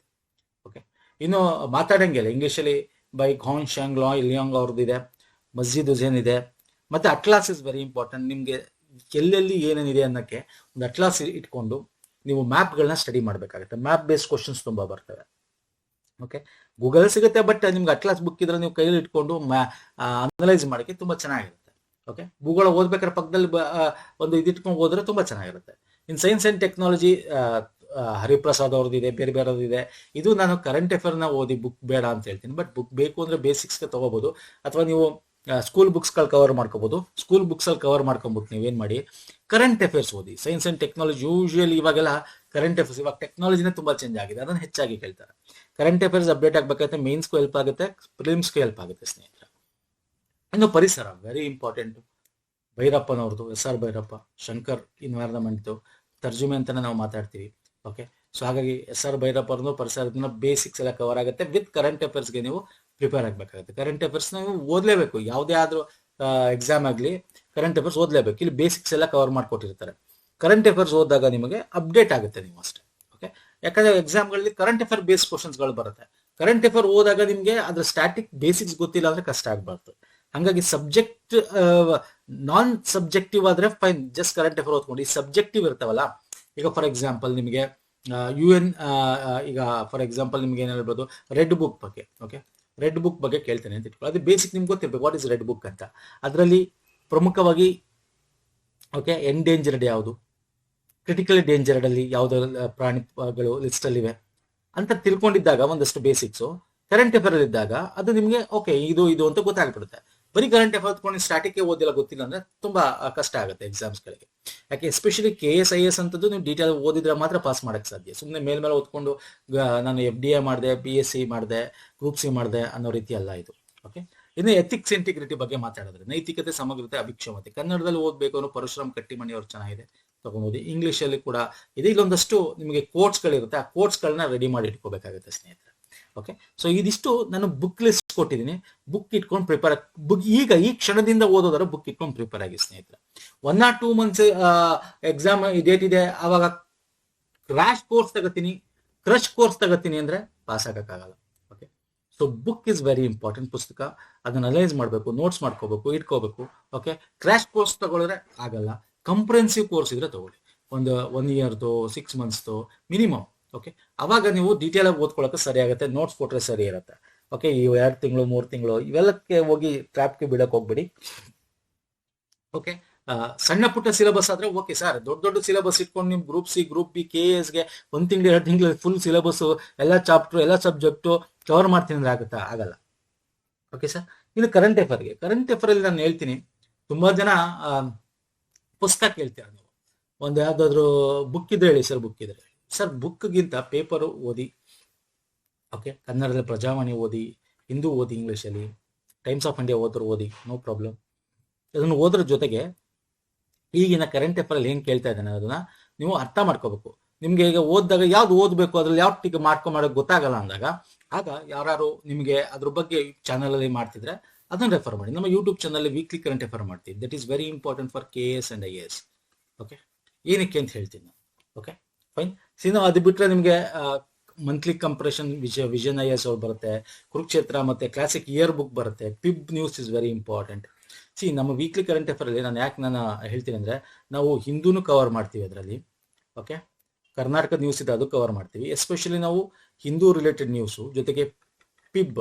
ಓಕೆ, ಇನ್ನು ಮಾತಾಡಂಗಿಲ್ಲ ಇಂಗ್ಲಿಷಲ್ಲಿ ಬೈ ಘಾನ್ ಶಾಂಗ್ ಲಿಯಾಂಗ್ ಅವ್ರದ್ದು ಇದೆ, ಮಸ್ಜಿದ್ ಹುಸೇನ್ ಇದೆ. ಮತ್ತೆ ಅಟ್ಲಾಸ್ ಇಸ್ ವೆರಿ ಇಂಪಾರ್ಟೆಂಟ್. ನಿಮ್ಗೆ ಎಲ್ಲೆಲ್ಲಿ ಏನೇನಿದೆ ಅನ್ನೋಕ್ಕೆ ಒಂದು ಅಟ್ಲಾಸ್ ಇಟ್ಕೊಂಡು ನೀವು ಮ್ಯಾಪ್ಗಳನ್ನ ಸ್ಟಡಿ ಮಾಡಬೇಕಾಗುತ್ತೆ. ಮ್ಯಾಪ್ ಬೇಸ್ಡ್ ಕ್ವಶನ್ಸ್ ತುಂಬಾ ಬರ್ತವೆ. ಓಕೆ, ಗೂಗಲ್ ಸಿಗುತ್ತೆ, ಬಟ್ ನಿಮ್ಗೆ ಅಟ್ಲಾಸ್ ಬುಕ್ ಇದ್ರೆ ನೀವು ಕೈಯಲ್ಲಿ ಇಟ್ಕೊಂಡು ಅನಲೈಸ್ ಮಾಡೋಕ್ಕೆ ತುಂಬಾ ಚೆನ್ನಾಗಿರುತ್ತೆ. ಓಕೆ, ಭೂಗೋಳ ಓದ್ಬೇಕಾದ್ರೆ ಪಕ್ಕದಲ್ಲಿ ಒಂದು ಇದಿಟ್ಕೊಂಡು ಹೋದ್ರೆ ತುಂಬಾ ಚೆನ್ನಾಗಿರುತ್ತೆ. In science and technology Hariprasad ಅವ್ರದ್ದಿದೆ, ಬೇರೆ ಬೇರೆದಿದೆ. ಇದು ನಾನು ಕರೆಂಟ್ ಅಫೇರ್ನ ಓದಿ ಬುಕ್ ಬೇಡ ಅಂತ ಹೇಳ್ತೀನಿ. ಬಟ್ ಬುಕ್ ಬೇಕು ಅಂದ್ರೆ ಬೇಸಿಕ್ಸ್ಗೆ ತಗೋಬಹುದು, ಅಥವಾ ನೀವು ಸ್ಕೂಲ್ ಬುಕ್ಸ್ಗಳು ಕವರ್ ಮಾಡ್ಕೋಬಹುದು. ಸ್ಕೂಲ್ ಬುಕ್ಸ್ ಅಲ್ಲಿ ಕವರ್ ಮಾಡ್ಕೊಂಬಿಟ್ಟು ನೀವೇನ್ ಮಾಡಿ, ಕರೆಂಟ್ ಅಫೇರ್ಸ್ ಓದಿ. ಸೈನ್ಸ್ ಅಂಡ್ ಟೆಕ್ನಾಲಜಿ ಯೂಶುವಲಿ ಇವಾಗೆಲ್ಲ ಕರೆಂಟ್ ಅಫೇರ್ಸ್, ಇವಾಗ ಟೆಕ್ನಾಲಜಿನೇ ತುಂಬಾ ಚೇಂಜ್ ಆಗಿದೆ, ಅದನ್ನ ಹೆಚ್ಚಾಗಿ ಕೇಳ್ತಾರೆ. ಕರೆಂಟ್ ಅಫೇರ್ಸ್ ಅಪ್ಡೇಟ್ ಆಗ್ಬೇಕಾಗುತ್ತೆ, ಮೇನ್ಸ್ಗೂ ಹೆಲ್ಪ್ ಆಗುತ್ತೆ, ಪ್ರಿಲಿಮ್ಸ್ಗೂ ಹೆಲ್ಪ್ ಆಗುತ್ತೆ ಸ್ನೇಹಿತರೆ. ಇನ್ನು ಪರಿಸರ ವೆರಿ ಇಂಪಾರ್ಟೆಂಟ್. ಭೈರಪ್ಪನವ್ರದ್ದು, SR ಭೈರಪ್ಪ, ಶಂಕರ್ ಎನ್ವೈರನ್ಮೆಂಟ್ ತರ್ಜುಮೆ ಅಂತಾನೆ ನಾವು ಮಾತಾಡ್ತೀವಿ. ಓಕೆ, ಸೊ ಹಾಗಾಗಿ SR ಭೈರಪ್ಪ ಅವ್ರದ್ದು ಪರಿಸರದ ಬೇಸಿಕ್ಸ್ ಎಲ್ಲ ಕವರ್ ಆಗುತ್ತೆ. ವಿತ್ ಕರೆಂಟ್ ಅಫೇರ್ಸ್ಗೆ ನೀವು ಪ್ರಿಪೇರ್ ಆಗಬೇಕಾಗುತ್ತೆ. ಕರೆಂಟ್ ಅಫೇರ್ಸ್ ನೀವು ಓದಲೇಬೇಕು, ಯಾವುದೇ ಆದ್ರೂ ಎಕ್ಸಾಮ್ ಆಗಲಿ ಕರೆಂಟ್ ಅಫೇರ್ಸ್ ಓದಲೇಬೇಕು. ಇಲ್ಲಿ ಬೇಸಿಕ್ಸ್ ಎಲ್ಲ ಕವರ್ ಮಾಡ್ಕೊಟ್ಟಿರ್ತಾರೆ. ಕರೆಂಟ್ ಅಫೇರ್ಸ್ ಓದಿದಾಗ ನಿಮಗೆ ಅಪ್ಡೇಟ್ ಆಗುತ್ತೆ ನೀವು ಅಷ್ಟೇ. ಓಕೆ, ಯಾಕಂದ್ರೆ ಎಕ್ಸಾಮ್ಗಳಲ್ಲಿ ಕರೆಂಟ್ ಅಫೇರ್ ಬೇಸ್ ಕ್ವಶನ್ಸ್ಗಳು ಬರುತ್ತೆ. ಕರೆಂಟ್ ಅಫೇರ್ ಓದಾಗ ನಿಮಗೆ ಅದ್ರ ಸ್ಟ್ಯಾಟಿಕ್ ಬೇಸಿಕ್ಸ್ ಗೊತ್ತಿಲ್ಲ ಅಂದ್ರೆ ಕಷ್ಟ ಆಗ್ಬಾರ್ದು. ಹಾಗಾಗಿ ಸಬ್ಜೆಕ್ಟ್ ನಾನ್ ಸಬ್ಜೆಕ್ಟಿವ್ ಆದ್ರೆ ಫೈನ್, ಜಸ್ಟ್ ಕರೆಂಟ್ ಅಫೇರ್ ಓದ್ಕೊಂಡು. ಈ ಸಬ್ಜೆಕ್ಟಿವ್ ಇರ್ತಾವಲ್ಲ, ಈಗ ಫಾರ್ ಎಕ್ಸಾಂಪಲ್ ನಿಮಗೆ UN ಈಗ ಫಾರ್ ಎಕ್ಸಾಂಪಲ್ ನಿಮ್ಗೆ ಏನ್ ಹೇಳ್ಬೋದು, ರೆಡ್ ಬುಕ್ ಬಗ್ಗೆ. ಓಕೆ, ರೆಡ್ ಬುಕ್ ಬಗ್ಗೆ ಕೇಳ್ತೇನೆ ಅಂತ ಇಟ್ಕೊಳ್ಳಿ. ಅದು ಬೇಸಿಕ್ ನಿಮ್ಗೆ ಗೊತ್ತಿರ್ಬೇಕು, ವಾಟ್ ಇಸ್ ರೆಡ್ ಬುಕ್ ಅಂತ. ಅದರಲ್ಲಿ ಪ್ರಮುಖವಾಗಿ ಓಕೆ ಎಂಡೇಂಜರ್ಡ್ ಯಾವುದು, ಕ್ರಿಟಿಕಲಿ ಡೇಂಜರ್ಡ್ ಅಲ್ಲಿ ಯಾವ್ದು ಪ್ರಾಣಿಗಳು ಲಿಸ್ಟ್ ಅಲ್ಲಿ ಇವೆ ಅಂತ ತಿಳ್ಕೊಂಡಿದ್ದಾಗ ಒಂದಷ್ಟು ಬೇಸಿಕ್ಸು ಕರೆಂಟ್ ಅಫೇರ್ ಅಲ್ಲಿ ಇದ್ದಾಗ ಅದು ನಿಮ್ಗೆ ಓಕೆ ಇದು ಅಂತ ಗೊತ್ತಾಗ್ಬಿಡುತ್ತೆ. ಬರೀ ಕರೆಂಟ್ ಅಫೇರ್ ಓದ್ಕೊಂಡು ಸ್ಟಾಟಿಕ್ ಓದಿಲ್ಲ ಗೊತ್ತಿಲ್ಲ ಅಂದ್ರೆ ತುಂಬಾ ಕಷ್ಟ ಆಗುತ್ತೆ ಎಕ್ಸಾಮ್ಸ್ಗಳಿಗೆ. ಯಾಕೆ ಎಸ್ಪೆಷಲಿ KS IS ಅಂತದ್ದು ನೀವು ಡೀಟೇಲ್ ಓದಿದ್ರೆ ಮಾತ್ರ ಪಾಸ್ ಮಾಡಕ್ ಸಾಧ್ಯ. ಸುಮ್ಮನೆ ಮೇಲ್ಮೇಲೆ ಓದ್ಕೊಂಡು ನಾನು FDA ಮಾಡಿದೆ, PSC ಮಾಡಿದೆ, ಗ್ರೂಪ್ C ಮಾಡಿದೆ ಅನ್ನೋ ರೀತಿ ಅಲ್ಲ ಇದು. ಓಕೆ, ಇನ್ನು ಎಥಿಕ್ಸ್ ಇಂಟಿಗ್ರಿಟಿ ಬಗ್ಗೆ ಮಾತಾಡಿದ್ರೆ, ನೈತಿಕತೆ, ಸಮಗ್ರತೆ, ಅಭಿಕ್ಷಮತೆ. ಕನ್ನಡದಲ್ಲಿ ಓದ್ಬೇಕು ಅನ್ನೋ ಪರಶುರಾಮ್ ಕಟ್ಟಿಮನಿ ಅವ್ರು ಚೆನ್ನಾಗಿದೆ, ತಗೊಂಡು ಇಂಗ್ಲಿಷ್ ಅಲ್ಲಿ ಕೂಡ ಇದೆ. ಇಲ್ಲೊಂದಷ್ಟು ನಿಮಗೆ ಕೋಟ್ಸ್ಗಳಿರುತ್ತೆ, ಆ ಕೋಟ್ಸ್ಗಳನ್ನ ರೆಡಿ ಮಾಡಿ ಇಟ್ಕೋಬೇಕಾಗುತ್ತೆ ಸ್ನೇಹಿತರೆ. ಓಕೆ, ಸೊ ಇದಿಷ್ಟು ನಾನು ಬುಕ್ ಲಿಸ್ಟ್ ಕೊಟ್ಟಿದ್ದೀನಿ. ಬುಕ್ ಇಟ್ಕೊಂಡು ಪ್ರಿಪೇರ್ ಈಗ ಈ ಕ್ಷಣದಿಂದ ಓದೋದಾರ ಬುಕ್ ಇಟ್ಕೊಂಡು ಪ್ರಿಪೇರ್ ಆಗಿ ಸ್ನೇಹಿತರೆ. 1 or 2 months ಎಕ್ಸಾಮ್ ಡೇಟ್ ಇದೆ, ಅವಾಗ ಕ್ರಾಶ್ ಕೋರ್ಸ್ ತಗೋತೀನಿ, ಕ್ರಶ್ ಕೋರ್ಸ್ ತಗೋತೀನಿ ಅಂದ್ರೆ ಪಾಸ್ ಆಗಕ್ಕಾಗಲ್ಲ. Okay, so book is very important. ಪುಸ್ತಕ ಅದನ್ನ ಅನಲೈಸ್ ಮಾಡಬೇಕು, ನೋಟ್ಸ್ ಮಾಡ್ಕೋಬೇಕು, ಇಟ್ಕೋಬೇಕು. ಓಕೆ, ಕ್ರಾಶ್ ಕೋರ್ಸ್ ತಗೊಳಿದ್ರೆ ಆಗಲ್ಲ. ಕಂಪ್ರೆನ್ಸಿವ್ ಕೋರ್ಸ್ ಇದ್ರೆ ತಗೊಳ್ಳಿ, ಒಂದು 1 yearದು 6 months ಮಿನಿಮಮ್. ಓಕೆ, ಅವಾಗ ನೀವು ಡೀಟೇಲ್ ಆಗಿ ಓದ್ಕೊಳ್ಳೋಕೆ ಸರಿ ಆಗುತ್ತೆ, ನೋಟ್ಸ್ ಕೊಟ್ರೆ ಸರಿ ಇರುತ್ತೆ. ಓಕೆ, ಈ 2 ತಿಂಗಳು 3 ತಿಂಗಳು ಇವೆಲ್ಲಕ್ಕೆ ಹೋಗಿ ಟ್ರ್ಯಾಪ್ಗೆ ಬಿಡಕ್ ಹೋಗ್ಬಿಡಿ. ಓಕೆ, ಸಣ್ಣ ಪುಟ್ಟ ಸಿಲೆಬಸ್ ಆದ್ರೆ ಓಕೆ ಸರ್, ದೊಡ್ಡ ಸಿಲೆಬಸ್ ಇಟ್ಕೊಂಡು ನಿಮ್ ಗ್ರೂಪ್ C, ಗ್ರೂಪ್ B, KSಗೆ 1 ತಿಂಗಳು 2 ತಿಂಗಳು ಫುಲ್ ಸಿಲೆಬಸ್, ಎಲ್ಲ ಚಾಪ್ಟರ್, ಎಲ್ಲ ಸಬ್ಜೆಕ್ಟು ಕವರ್ ಮಾಡ್ತೀನಿ ಅಂದ್ರೆ ಆಗುತ್ತಾ? ಆಗಲ್ಲ. ಓಕೆ ಸರ್, ಇನ್ನು ಕರೆಂಟ್ ಅಫೇರ್ ಅಲ್ಲಿ ನಾನು ಹೇಳ್ತೀನಿ, ತುಂಬಾ ಜನ ಪುಸ್ತಕ ಕೇಳ್ತೀರ ನೀವು. ಒಂದು ಯಾವ್ದಾದ್ರು ಬುಕ್ ಇದ್ರೆ ಹೇಳಿ ಸರ್, ಬುಕ್ ಇದ್ರೆ ಸರ್. ಬುಕ್ಗಿಂತ ಪೇಪರು ಓದಿ. ಓಕೆ, ಕನ್ನಡದಲ್ಲಿ ಪ್ರಜಾವಾಣಿ ಓದಿ, ಹಿಂದೂ ಓದಿ, ಇಂಗ್ಲೀಷಲ್ಲಿ ಟೈಮ್ಸ್ ಆಫ್ ಇಂಡಿಯಾ ಓದ್ರು ಓದಿ, ನೋ ಪ್ರಾಬ್ಲಮ್. ಅದನ್ನು ಓದ್ರ ಜೊತೆಗೆ ಈಗಿನ ಕರೆಂಟ್ ಅಫೇರ್ ಅಲ್ಲಿ ಏನ್ ಕೇಳ್ತಾ ಇದ್ದಾನೆ ಅದನ್ನ ನೀವು ಅರ್ಥ ಮಾಡ್ಕೋಬೇಕು. ನಿಮ್ಗೆ ಈಗ ಓದಿದಾಗ ಯಾವ್ದು ಓದ್ಬೇಕು, ಅದ್ರಲ್ಲಿ ಯಾವ ಟಿಕ್ ಮಾಡ್ಕೊಂಡ್ ಮಾಡೋಕೆ ಗೊತ್ತಾಗಲ್ಲ ಅಂದಾಗ ಆಗ ಯಾರು ನಿಮಗೆ ಅದ್ರ ಬಗ್ಗೆ ಚಾನಲ್ ಅಲ್ಲಿ ಮಾಡ್ತಿದ್ರೆ ಅದನ್ನ ರೆಫರ್ ಮಾಡಿ. ನಮ್ಮ YouTube channel weekly current refer ಮಾಡ್ತೀವಿ. That is very important for KS and IAS. Okay, ಏನಕ್ಕೆ ಅಂತ ಹೇಳ್ತೀನಿ. Okay fine. ನಾವು ಅದು ಬಿಟ್ರೆ ನಿಮಗೆ ಮಂತ್ಲಿ ಕಂಪ್ರೆಷನ್ ವಿಷನ್ IAS ಅವ್ರು ಬರುತ್ತೆ, ಕುರುಕ್ಷೇತ್ರ ಮತ್ತೆ ಕ್ಲಾಸಿಕ್ ಇಯರ್ ಬುಕ್ ಬರುತ್ತೆ, ಪಿಬ್ ನ್ಯೂಸ್ ಇಸ್ ವೆರಿ ಇಂಪಾರ್ಟೆಂಟ್. ನಮ್ಮ ವೀಕ್ಲಿ ಕರೆಂಟ್ ಅಫೇರ್ ಅಲ್ಲಿ ನಾನು ಹೇಳ್ತೀನಿ ಅಂದ್ರೆ, ನಾವು ಹಿಂದೂನು ಕವರ್ ಮಾಡ್ತೀವಿ ಅದರಲ್ಲಿ. ಓಕೆ, ಕರ್ನಾಟಕ ನ್ಯೂಸ್ ಇದೆ ಅದು ಕವರ್ ಮಾಡ್ತೀವಿ. ಎಸ್ಪೆಷಲಿ ನಾವು ಹಿಂದೂ ರಿಲೇಟೆಡ್ ನ್ಯೂಸು ಜೊತೆಗೆ ಪಿಬ್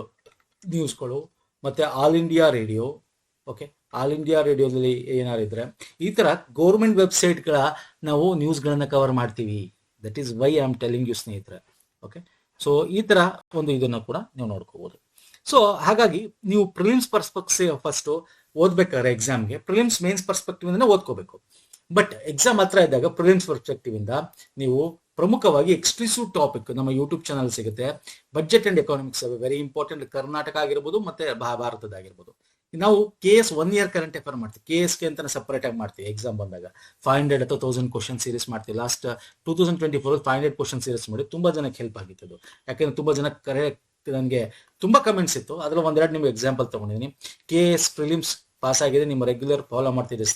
ನ್ಯೂಸ್ಗಳು ಮತ್ತೆ All India Radio. Okay, all India ರೇಡಿಯೋದಲ್ಲಿ ಏನಾರಿದ್ರೆ ಈ ತರ ಗೌರ್ಮೆಂಟ್ ವೆಬ್ಸೈಟ್ಗಳ ನಾವು ನ್ಯೂಸ್ಗಳನ್ನ ಕವರ್ ಮಾಡ್ತೀವಿ. That is why I am telling you ಸ್ನೇಹಿತರೆ. ಓಕೆ, ಸೊ ಈ ತರ ಒಂದು ಇದನ್ನ ಕೂಡ ನೀವು ನೋಡ್ಕೋಬಹುದು. ಸೊ ಹಾಗಾಗಿ ನೀವು ಪ್ರಿಲಿಮ್ಸ್ ಪರ್ಸ್ಪೆಕ್ಟಿವ್ ಫಸ್ಟ್ ಓದ್ಬೇಕಾದ್ರೆ ಎಕ್ಸಾಮ್ಗೆ ಪ್ರಿಲಿಮ್ಸ್ ಮೇನ್ಸ್ ಪರ್ಸ್ಪೆಕ್ಟಿವ್ ಇಂದ ಓದ್ಕೋಬೇಕು. ಬಟ್ ಎಕ್ಸಾಮ್ ಹತ್ರ ಇದ್ದಾಗ ಪ್ರಿಲಿಮ್ಸ್ ಪರ್ಸ್ಪೆಕ್ಟಿವ್ ಇಂದ ನೀವು ಪ್ರಮುಖವಾಗಿ ಎಕ್ಸ್ಕ್ಲೂಸಿವ್ ಟಾಪಿಕ್ ನಮ್ಮ ಯೂಟ್ಯೂಬ್ ಚಾನಲ್ ಸಿಗುತ್ತೆ. Budget and economics very important. Karnataka ಆಗಿರ್ಬೋದು ಮತ್ತೆ ಭಾರತದಾಗಿರ್ಬೋದು. ನಾವು KS 1 year ಕರೆಂಟ್ ಅಫೇರ್ ಮಾಡ್ತೀವಿ. KSಗೆ ಅಂತ ಸಪರೇಟ್ ಆಗಿ ಮಾಡ್ತೀವಿ. ಎಕ್ಸಾಮ್ ಬಂದಾಗ 500 ಅಥವಾ 1000 ಕ್ವಶನ್ ಸೀರೀಸ್ ಮಾಡ್ತೀವಿ. ಲಾಸ್ಟ್ 2024 500 ಕ್ವಶನ್ ಸೀರೀಸ್ ಮಾಡಿ ತುಂಬಾ ಜನಕ್ಕೆ ಹೆಲ್ಪ್ ಆಗಿತ್ತು. ಯಾಕಂದ್ರೆ ತುಂಬಾ ಜನ ನನಗೆ ತುಂಬಾ ಕಮೆಂಟ್ಸ್ ಇತ್ತು. ಅದ್ರಲ್ಲಿ ಒಂದೆರಡು ನಿಮ್ಗೆ ಎಕ್ಸಾಂಪಲ್ ತಗೊಂಡಿದ್ದೀನಿ. KS ಪ್ರಿಲಿಮ್ಸ್ ಪಾಸ್ ಆಗಿದೆ, ನಿಮ್ಮ ರೆಗ್ಯುಲರ್ ಫಾಲೋ ಮಾಡ್ತಿದ್ದೆ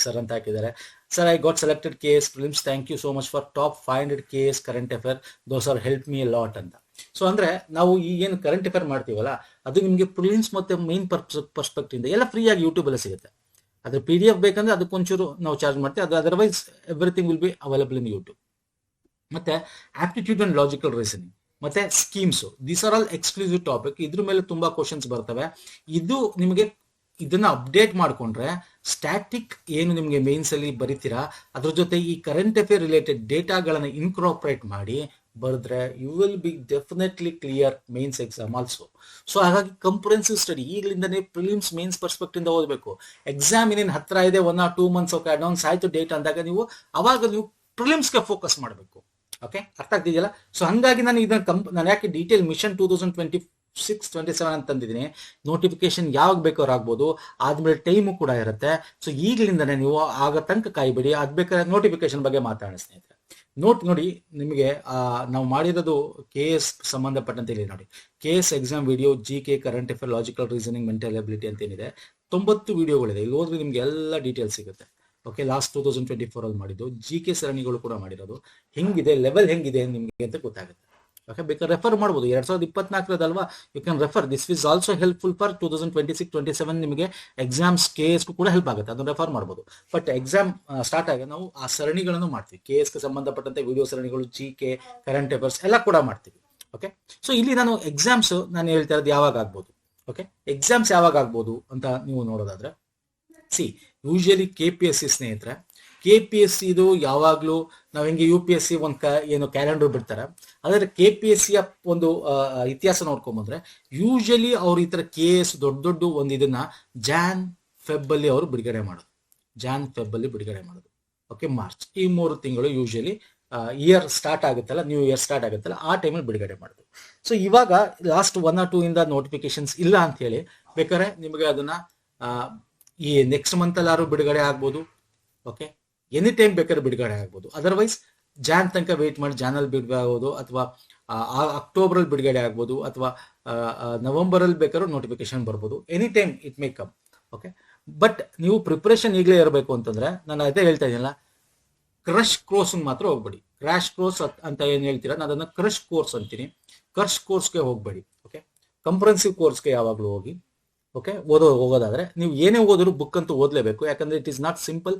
ಸರ್ ಅಂತ ಹಾಕಿದ್ದಾರೆ. Sir, I got selected KS prelims, thank you so much for top 500 KS current affair, those are help me lot ಅಂತ. ಸೊ ಅಂದ್ರೆ ನಾವು ಈ ಏನು ಕರೆಂಟ್ ಅಫೇರ್ ಮಾಡ್ತೀವಲ್ಲ ಅದು ನಿಮಗೆ ಪ್ರಿಲಿಮ್ಸ್ ಮತ್ತೆ ಮೈನ್ ಪರ್ಸ್ಪೆಕ್ಟಿವ್ ಇಂದ ಎಲ್ಲ ಫ್ರೀ ಆಗಿ ಯೂಟ್ಯೂಬ್ ಅಲ್ಲಿ ಸಿಗುತ್ತೆ. ಅದ್ರ PDF ಬೇಕಂದ್ರೆ ಅದಕ್ಕೊಂಚೂರು ನಾವು ಚಾರ್ಜ್ ಮಾಡ್ತೀವಿ. ಅದು otherwise everything will be available in YouTube. ಮತ್ತೆ ಆಪ್ಟಿಟ್ಯೂಡ್ ಅಂಡ್ ಲಾಜಿಕಲ್ ರೀಸನಿಂಗ್ ಮತ್ತೆ schemes, these are all exclusive topic. ಇದ್ರ ಮೇಲೆ ತುಂಬಾ ಕ್ವಶನ್ಸ್ ಬರ್ತವೆ. ಇದು ನಿಮಗೆ ಇದನ್ನ ಅಪ್ಡೇಟ್ ಮಾಡ್ಕೊಂಡ್ರೆ ಸ್ಟ್ಯಾಟಿಕ್ ಏನು ನಿಮಗೆ ಮೇನ್ಸ್ ಅಲ್ಲಿ ಬರೀತೀರಾ ಅದ್ರ ಜೊತೆ ಈ ಕರೆಂಟ್ ಅಫೇರ್ ರಿಲೇಟೆಡ್ ಡೇಟಾಗಳನ್ನ ಇನ್ಕ್ರಾಪರೇಟ್ ಮಾಡಿ ಬರೆದ್ರೆ you will be definitely clear mains exam also. So ಹಾಗಾಗಿ ಕಂಪ್ರೆನ್ಸಿವ್ ಸ್ಟಡಿ ಈಗಲಿಂದನೇ ಪ್ರಿಲಿಮ್ಸ್ ಮೇನ್ಸ್ ಪರ್ಸ್ಪೆಕ್ಟಿವ್ ಇಂದ ಓದಬೇಕು. ಎಕ್ಸಾಮ್ ಇನ್ನೇನು ಹತ್ರ ಇದೆ, 1 or 2 months ಅಡ್ವಾನ್ಸ್ ಆಯ್ತು ಡೇಟ್ ಅಂದಾಗ ಅವಾಗ ನೀವು ಪ್ರಿಲಿಮ್ಸ್ಗೆ ಫೋಕಸ್ ಮಾಡಬೇಕು. ಓಕೆ, ಅರ್ಥ ಆಗ್ತಿದೆಯಲ್ಲ? ಸೊ ಹಂಗಾಗಿ ನಾನು ನಾನು ಯಾಕೆ ಡೀಟೇಲ್ ಮಿಷನ್ 2026-27 ಅಂತ ತಂದಿದ್ದೀನಿ. ನೋಟಿಫಿಕೇಶನ್ ಯಾವಾಗ ಬೇಕಾದ್ರೂ ಆಗ್ಬೋದು, ಆದ್ಮೇಲೆ ಟೈಮು ಕೂಡ ಇರುತ್ತೆ. ಸೊ ಈಗಲಿಂದನೇ ನೀವು ಆಗ ತನಕ ಕಾಯ್ಬೇಡಿ. ಅದ್ ಬೇಕಾದ್ರೆ ನೋಟಿಫಿಕೇಶನ್ ಬಗ್ಗೆ ಮಾತಾಡೋಣ ಸ್ನೇಹಿತರೆ. ನೋಡಿ ನಿಮಗೆ ನಾವು ಮಾಡಿರೋದು KS ಸಂಬಂಧಪಟ್ಟಂತೆ ಇಲ್ಲಿ ನೋಡಿ, KS exam video, GK, current affair, logical reasoning, mental ability ಅಂತ ಏನಿದೆ 90 ವಿಡಿಯೋಗಳಿದೆ. ಇಲ್ಲಿ ಹೋದ್ರೆ ನಿಮ್ಗೆ ಎಲ್ಲ ಡೀಟೇಲ್ಸ್ ಸಿಗುತ್ತೆ. ಓಕೆ, ಲಾಸ್ಟ್ 2024 ಅಲ್ಲಿ ಮಾಡಿದ್ದು GK ಸರಣಿಗಳು ಕೂಡ ಮಾಡಿರೋದು. ಹೆಂಗಿದೆ ಲೆವೆಲ್ ಹೆಂಗಿದೆ ನಿಮ್ಗೆ ಅಂತ ಗೊತ್ತಾಗುತ್ತೆ. ಓಕೆ, ಬೇಕಾದ್ರೆ ರೆಫರ್ ಮಾಡ್ಬೋದು. 2024 you can refer. This is also helpful for 2026-27 ನಿಮಗೆ ಎಕ್ಸಾಮ್ಸ್ KS ಕೂಡ ಹೆಲ್ಪ್ ಆಗುತ್ತೆ. ಅದನ್ನು ರೆಫರ್ ಮಾಡ್ಬೋದು. ಬಟ್ ಎಕ್ಸಾಮ್ ಸ್ಟಾರ್ಟ್ ಆಗಿ ನಾವು ಆ ಸರಣಿಗಳನ್ನು ಮಾಡ್ತೀವಿ. KSಗೆ ಸಂಬಂಧಪಟ್ಟಂತೆ ವಿಡಿಯೋ ಸರಣಿಗಳು, GK, ಕರೆಂಟ್ ಅಫೇರ್ಸ್ ಎಲ್ಲ ಕೂಡ ಮಾಡ್ತೀವಿ. ಓಕೆ, ಸೊ ಇಲ್ಲಿ ನಾನು ಎಕ್ಸಾಮ್ಸ್ ನಾನು ಹೇಳ್ತಾ ಇರೋದು ಯಾವಾಗ ಆಗ್ಬೋದು. ಓಕೆ, ಎಕ್ಸಾಮ್ಸ್ ಯಾವಾಗ ಆಗ್ಬೋದು ಅಂತ ನೀವು ನೋಡೋದಾದ್ರೆ ಯೂಶಲಿ KPSC ಸ್ನೇಹಿತರೆ, KPSC ಇದು ಯಾವಾಗ್ಲೂ ನಾವ್ ಹೆಂಗೆ UPSC ಏನು ಕ್ಯಾಲೆಂಡರ್ ಬಿಡ್ತಾರೆ, ಆದ್ರೆ KPSC ಒಂದು ಇತಿಹಾಸ ನೋಡ್ಕೊಂಬಂದ್ರೆ ಯೂಶಲಿ ಅವ್ರು ಈ ತರ KS ದೊಡ್ಡ ಒಂದು ಇದನ್ನ Jan-Feb ಅಲ್ಲಿ ಅವರು ಬಿಡುಗಡೆ ಮಾಡೋದು. ಓಕೆ, ಮಾರ್ಚ್, ಈ 3 ತಿಂಗಳು ಯೂಶಲಿ ಇಯರ್ ಸ್ಟಾರ್ಟ್ ಆಗುತ್ತಲ್ಲ, ನ್ಯೂ ಇಯರ್ ಸ್ಟಾರ್ಟ್ ಆಗುತ್ತಲ್ಲ, ಆ ಟೈಮಲ್ಲಿ ಬಿಡುಗಡೆ ಮಾಡೋದು. ಸೊ ಇವಾಗ ಲಾಸ್ಟ್ 1 or 2 ಇಂದ ನೋಟಿಫಿಕೇಶನ್ಸ್ ಇಲ್ಲ ಅಂತ ಹೇಳಿ ಬೇಕಾದ್ರೆ ನಿಮಗೆ ಅದನ್ನ ಈ ನೆಕ್ಸ್ಟ್ ಮಂತ್ ಅಲ್ಲಾರು ಬಿಡುಗಡೆ ಆಗ್ಬೋದು. ಓಕೆ, ಎನಿ ಟೈಮ್ ಬೇಕಾದ್ರೆ ಬಿಡುಗಡೆ ಆಗ್ಬೋದು. ಅದರ್ವೈಸ್ ಜಾನ್ ತನಕ ವೇಟ್ ಮಾಡಿ, ಜಾನಲ್ಲಿ ಬಿಡುಗಡೆ ಆಗ್ಬೋದು, ಅಥವಾ ಅಕ್ಟೋಬರ್ ಅಲ್ಲಿ ಬಿಡುಗಡೆ ಆಗ್ಬೋದು, ಅಥವಾ ನವೆಂಬರ್ ಅಲ್ಲಿ ಬೇಕಾದ್ರೂ ನೋಟಿಫಿಕೇಶನ್ ಬರ್ಬೋದು. Any time it may come. Okay, but ನೀವು ಪ್ರಿಪರೇಷನ್ ಈಗಲೇ ಇರಬೇಕು ಅಂತಂದ್ರೆ ನಾನು ಅದೇ ಹೇಳ್ತಾ ಇದ್ದೀನಲ್ಲ, ಕ್ರಶ್ ಕೋರ್ಸ್ ಮಾತ್ರ ಹೋಗ್ಬೇಡಿ. ಕ್ರಾಶ್ ಕೋರ್ಸ್ ಅಂತ ಏನ್ ಹೇಳ್ತೀರಾ, ನಾನು ಅದನ್ನ ಕ್ರಶ್ ಕೋರ್ಸ್ ಅಂತೀನಿ. ಕ್ರಶ್ ಕೋರ್ಸ್ಗೆ ಹೋಗ್ಬೇಡಿ. ಓಕೆ, ಕಂಪ್ರೆನ್ಸಿವ್ ಕೋರ್ಸ್ಗೆ ಯಾವಾಗಲೂ ಹೋಗಿ. ಓಕೆ, ಹೋಗೋದಾದ್ರೆ ನೀವು ಏನೇ ಓದಿದ್ರು ಬುಕ್ ಅಂತೂ ಓದಲೇಬೇಕು. ಯಾಕಂದ್ರೆ it is not simple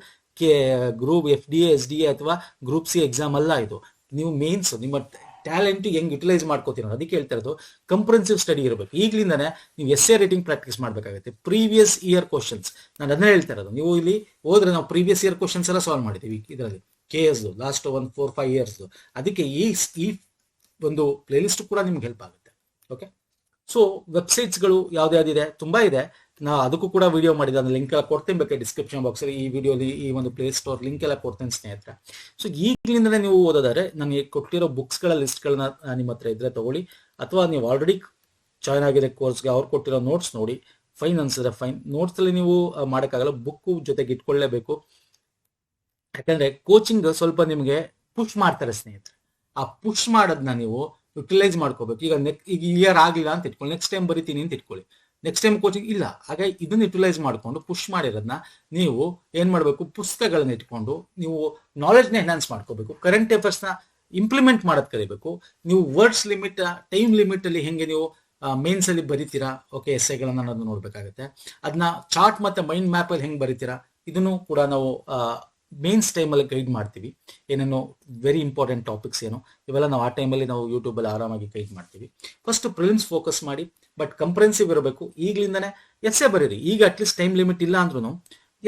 group FDA, SDA ಅಥವಾ ಗ್ರೂಪ್ C ಎಕ್ಸಾಮ್ ಅಲ್ಲ ಇದು. ನೀವು ಮೇನ್ಸ್ ನಿಮ್ಮ ಟ್ಯಾಲೆಂಟ್ ಹೆಂಗ್ ಯುಟಿಲೈಸ್ ಮಾಡ್ಕೋತೀರ ಅದಕ್ಕೆ ಹೇಳ್ತಾ ಇರೋದು. ಕಂಪ್ರೆನ್ಸಿವ್ ಸ್ಟಡಿ ಇರಬೇಕು. ಈಗಲಿಂದಾನೆ ನೀವು essay ರೈಟಿಂಗ್ ಪ್ರಾಕ್ಟೀಸ್ ಮಾಡಬೇಕಾಗುತ್ತೆ. ಪ್ರೀವಿಯಸ್ ಇಯರ್ ಕ್ವಶನ್ಸ್ ನಾನು ಅದನ್ನೇ ಹೇಳ್ತಾ ಇರೋದು. ನೀವು ಇಲ್ಲಿ ಹೋದ್ರೆ ನಾವು ಪ್ರೀವಿಯಸ್ ಇಯರ್ ಕ್ವಶನ್ಸ್ ಎಲ್ಲ ಸಾಲ್ವ್ ಮಾಡಿದ್ದೀವಿ ಇದರಲ್ಲಿ, KS ಲಾಸ್ಟ್ 4-5 years. ಅದಕ್ಕೆ ಈ ಒಂದು ಪ್ಲೇಲಿಸ್ಟ್ ಕೂಡ ನಿಮ್ಗೆ ಹೆಲ್ಪ್ ಆಗುತ್ತೆ. ಓಕೆ, ಸೊ ವೆಬ್ಸೈಟ್ಸ್ಗಳು ಯಾವ್ದಾವ್ದಿದೆ, ತುಂಬಾ ಇದೆ. ನಾ ಅದಕ್ಕೂ ಕೂಡ ವಿಡಿಯೋ ಮಾಡಿದ ಲಿಂಕ್ ಎಲ್ಲ ಕೊಡ್ತೇನೆ, ಬೇಕಾದ್ರೆ ಡಿಸ್ಕ್ರಿಪ್ಷನ್ ಬಾಕ್ಸ್ ಅಲ್ಲಿ ಈ ವಿಡಿಯೋಲಿ ಈ ಒಂದು ಪ್ಲೇ ಸ್ಟೋರ್ ಲಿಂಕ್ ಎಲ್ಲ ಕೊಡ್ತೇನೆ ಸ್ನೇಹಿತರೆ. ಸೊ ಈಗಲಿಂದಲೇ ನೀವು ಓದೋದಾದ್ರೆ ನನಗೆ ಕೊಟ್ಟಿರೋ ಬುಕ್ಸ್ಗಳ ಲಿಸ್ಟ್ಗಳನ್ನ ನಿಮ್ಮ ಹತ್ರ ಇದ್ರೆ ತಗೊಳ್ಳಿ, ಅಥವಾ ನೀವು ಆಲ್ರೆಡಿ ಜಾಯ್ನ್ ಆಗಿದೆ ಕೋರ್ಸ್ಗೆ ಅವ್ರು ಕೊಟ್ಟಿರೋ ನೋಟ್ಸ್ ನೋಡಿ. ಫೈನ್ ಅನ್ಸಿದ್ರೆ ಫೈನ್. ನೋಟ್ಸ್ ಅಲ್ಲಿ ನೀವು ಮಾಡೋಕ್ಕಾಗಲ್ಲ, ಬುಕ್ ಜೊತೆಗೆ ಇಟ್ಕೊಳ್ಳೇಬೇಕು. ಯಾಕಂದ್ರೆ ಕೋಚಿಂಗ್ ಸ್ವಲ್ಪ ನಿಮಗೆ ಪುಷ್ ಮಾಡ್ತಾರೆ ಸ್ನೇಹಿತರೆ. ಆ ಪುಷ್ ಮಾಡೋದನ್ನ ನೀವು ಯುಟಿಲೈಸ್ ಮಾಡ್ಕೋಬೇಕು. ಈಗ ಈಗ ಇಯರ್ ಆಗಿಲ್ಲ ಅಂತ ಇಟ್ಕೊಳ್ಳಿ, ನೆಕ್ಸ್ಟ್ ಟೈಮ್ ಬರಿತೀನಿ ಅಂತ ಇಟ್ಕೊಳ್ಳಿ, ನೆಕ್ಸ್ಟ್ ಟೈಮ್ ಕೋಚಿಂಗ್ ಇಲ್ಲ. ಹಾಗೆ ಇದನ್ನ ಯುಟಿಲೈಸ್ ಮಾಡ್ಕೊಂಡು ಪುಷ್ ಮಾಡಿರೋದನ್ನ ನೀವು ಏನ್ ಮಾಡಬೇಕು, ಪುಸ್ತಕಗಳನ್ನ ಇಟ್ಕೊಂಡು ನೀವು ನಾಲೆಜ್ನ ಎನ್ಹಾನ್ಸ್ ಮಾಡ್ಕೋಬೇಕು. ಕರೆಂಟ್ ಅಫೇರ್ಸ್ನ ಇಂಪ್ಲಿಮೆಂಟ್ ಮಾಡೋದ್ ಕಲಿಬೇಕು. ನೀವು ವರ್ಡ್ಸ್ ಲಿಮಿಟ್, ಟೈಮ್ ಲಿಮಿಟ್ ಅಲ್ಲಿ ಹೆಂಗೆ ನೀವು ಮೇನ್ಸ್ ಅಲ್ಲಿ ಬರಿತೀರಾ, ಓಕೆ, ಎಸ್ಸೆಗಳನ್ನ ಅನ್ನೋದು ನೋಡ್ಬೇಕಾಗುತ್ತೆ. ಅದನ್ನ ಚಾರ್ಟ್ ಮತ್ತೆ ಮೈಂಡ್ ಮ್ಯಾಪ್ ಅಲ್ಲಿ ಹೆಂಗ್ ಬರಿತೀರಾ ಇದನ್ನು ಕೂಡ ನಾವು ಮೇನ್ಸ್ ಟೈಮಲ್ಲಿ ಗೈಡ್ ಮಾಡ್ತೀವಿ. ಏನೇನು ವೆರಿ ಇಂಪಾರ್ಟೆಂಟ್ ಟಾಪಿಕ್ಸ್ ಏನು ಇವೆಲ್ಲ ನಾವು ಆ ಟೈಮಲ್ಲಿ ನಾವು ಯೂಟ್ಯೂಬಲ್ಲಿ ಆರಾಮಾಗಿ ಗೈಡ್ ಮಾಡ್ತೀವಿ. ಫಸ್ಟ್ ಪ್ರಿಲಿಮ್ಸ್ ಫೋಕಸ್ ಮಾಡಿ, ಬಟ್ ಕಂಪ್ರೆನ್ಸಿವ್ ಇರಬೇಕು. ಈಗಲಿಂದನೇ ಎಸ್ಸೆ ಬರೀರಿ. ಈಗ ಅಟ್ಲೀಸ್ಟ್ ಟೈಮ್ ಲಿಮಿಟ್ ಇಲ್ಲ ಅಂದ್ರೂ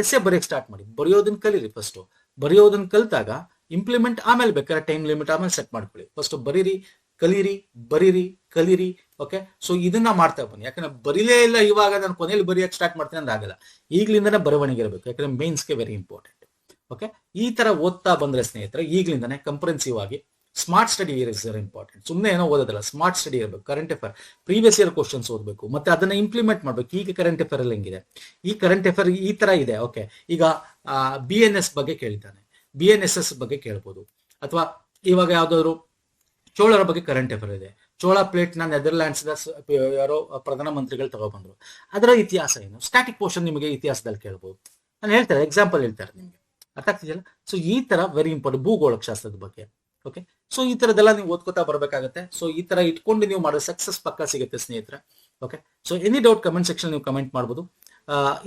ಎಸ್ಸೆ ಬರೆಯಕ್ಕೆ ಸ್ಟಾರ್ಟ್ ಮಾಡಿ. ಬರೆಯೋದನ್ನ ಕಲೀರಿ. ಫಸ್ಟ್ ಬರೆಯೋದನ್ನ ಕಲಿತಾಗ ಇಂಪ್ಲಿಮೆಂಟ್ ಆಮೇಲೆ ಬೇಕಾದ್ರೆ ಟೈಮ್ ಲಿಮಿಟ್ ಆಮೇಲೆ ಸೆಟ್ ಮಾಡ್ಕೊಳ್ಳಿ. ಫಸ್ಟ್ ಬರೀರಿ, ಕಲೀರಿ, ಬರೀರಿ, ಕಲೀರಿ. ಓಕೆ, ಸೊ ಇದನ್ನ ಮಾಡ್ತಾ ಬನ್ನಿ. ಯಾಕಂದ್ರೆ ಬರೀಲೇ ಇಲ್ಲ ಇವಾಗ ನಾನು ಕೊನೆಯಲ್ಲಿ ಬರೆಯಕ್ಕೆ ಸ್ಟಾರ್ಟ್ ಮಾಡ್ತೀನಿ ಅಂದ್ರೆ ಆಗಲ್ಲ. ಈಗಲಿಂದನೇ ಬರವಣಿಗೆ ಇರಬೇಕು, ಯಾಕಂದ್ರೆ ಮೇನ್ಸ್ಗೆ ವೆರಿ ಇಂಪಾರ್ಟೆಂಟ್. ಓಕೆ, ಈ ತರ ಓದ್ತಾ ಬಂದ್ರೆ ಸ್ನೇಹಿತರೆ ಈಗಲಿಂದಾನೆ ಕಂಪ್ರೆನ್ಸಿವ್ ಆಗಿ smart study is very important. ಸುಮ್ಮನೆ ಏನೋ ಓದೋದಲ್ಲ, ಸ್ಮಾರ್ಟ್ ಸ್ಟಡಿ ಇರಬೇಕು. Current affair, previous year questions ಓದಬೇಕು, ಮತ್ತೆ ಅದನ್ನ ಇಂಪ್ಲಿಮೆಂಟ್ ಮಾಡ್ಬೇಕು. ಈಗ ಕರೆಂಟ್ ಅಫೇರ್ ಅಲ್ಲಿ ಹೆಂಗಿದೆ, ಈ ಕರೆಂಟ್ ಅಫೇರ್ ಈ ತರ ಇದೆ. ಓಕೆ, ಈಗ BNS ಬಗ್ಗೆ ಕೇಳಿದ್ದಾನೆ, BNSS ಬಗ್ಗೆ ಕೇಳ್ಬೋದು. ಅಥವಾ ಇವಾಗ ಯಾವ್ದಾದ್ರು ಚೋಳರ ಬಗ್ಗೆ ಕರೆಂಟ್ ಅಫೇರ್ ಇದೆ. ಚೋಳ ಪ್ಲೇಟ್ ನ ನೆದರ್ಲ್ಯಾಂಡ್ಸ್ ಯಾರೋ ಪ್ರಧಾನಮಂತ್ರಿಗಳು ತಗೊಬಂದ್ರು, ಅದರ ಇತಿಹಾಸ ಏನು, ಸ್ಟ್ಯಾಟಿಕ್ ಪೋರ್ಷನ್ ನಿಮಗೆ ಇತಿಹಾಸದಲ್ಲಿ ಕೇಳ್ಬೋದು. ನಾನು ಹೇಳ್ತಾರೆ, ಎಕ್ಸಾಂಪಲ್ ಹೇಳ್ತಾರೆ, ನಿಮ್ಗೆ ಅರ್ಥ ಆಗ್ತಿದೆಯಲ್ಲ. ಸೊ ಈ ತರ ವೆರಿ ಇಂಪಾರ್ಟೆಂಟ್, ಭೂಗೋಳಕ ಶಾಸ್ತ್ರದ ಬಗ್ಗೆ. ಓಕೆ, ಸೊ ಈ ತರದೆಲ್ಲ ನೀವು ಓದ್ಕೋತಾ ಬರ್ಬೇಕಾಗತ್ತೆ. ಸೊ ಈ ತರ ಇಟ್ಕೊಂಡು ನೀವು ಮಾಡೋ ಸಕ್ಸಸ್ ಪಕ್ಕ ಸಿಗುತ್ತೆ ಸ್ನೇಹಿತರೆ. Okay, so any doubt comment section ನೀವು ಕಮೆಂಟ್ ಮಾಡ್ಬೋದು.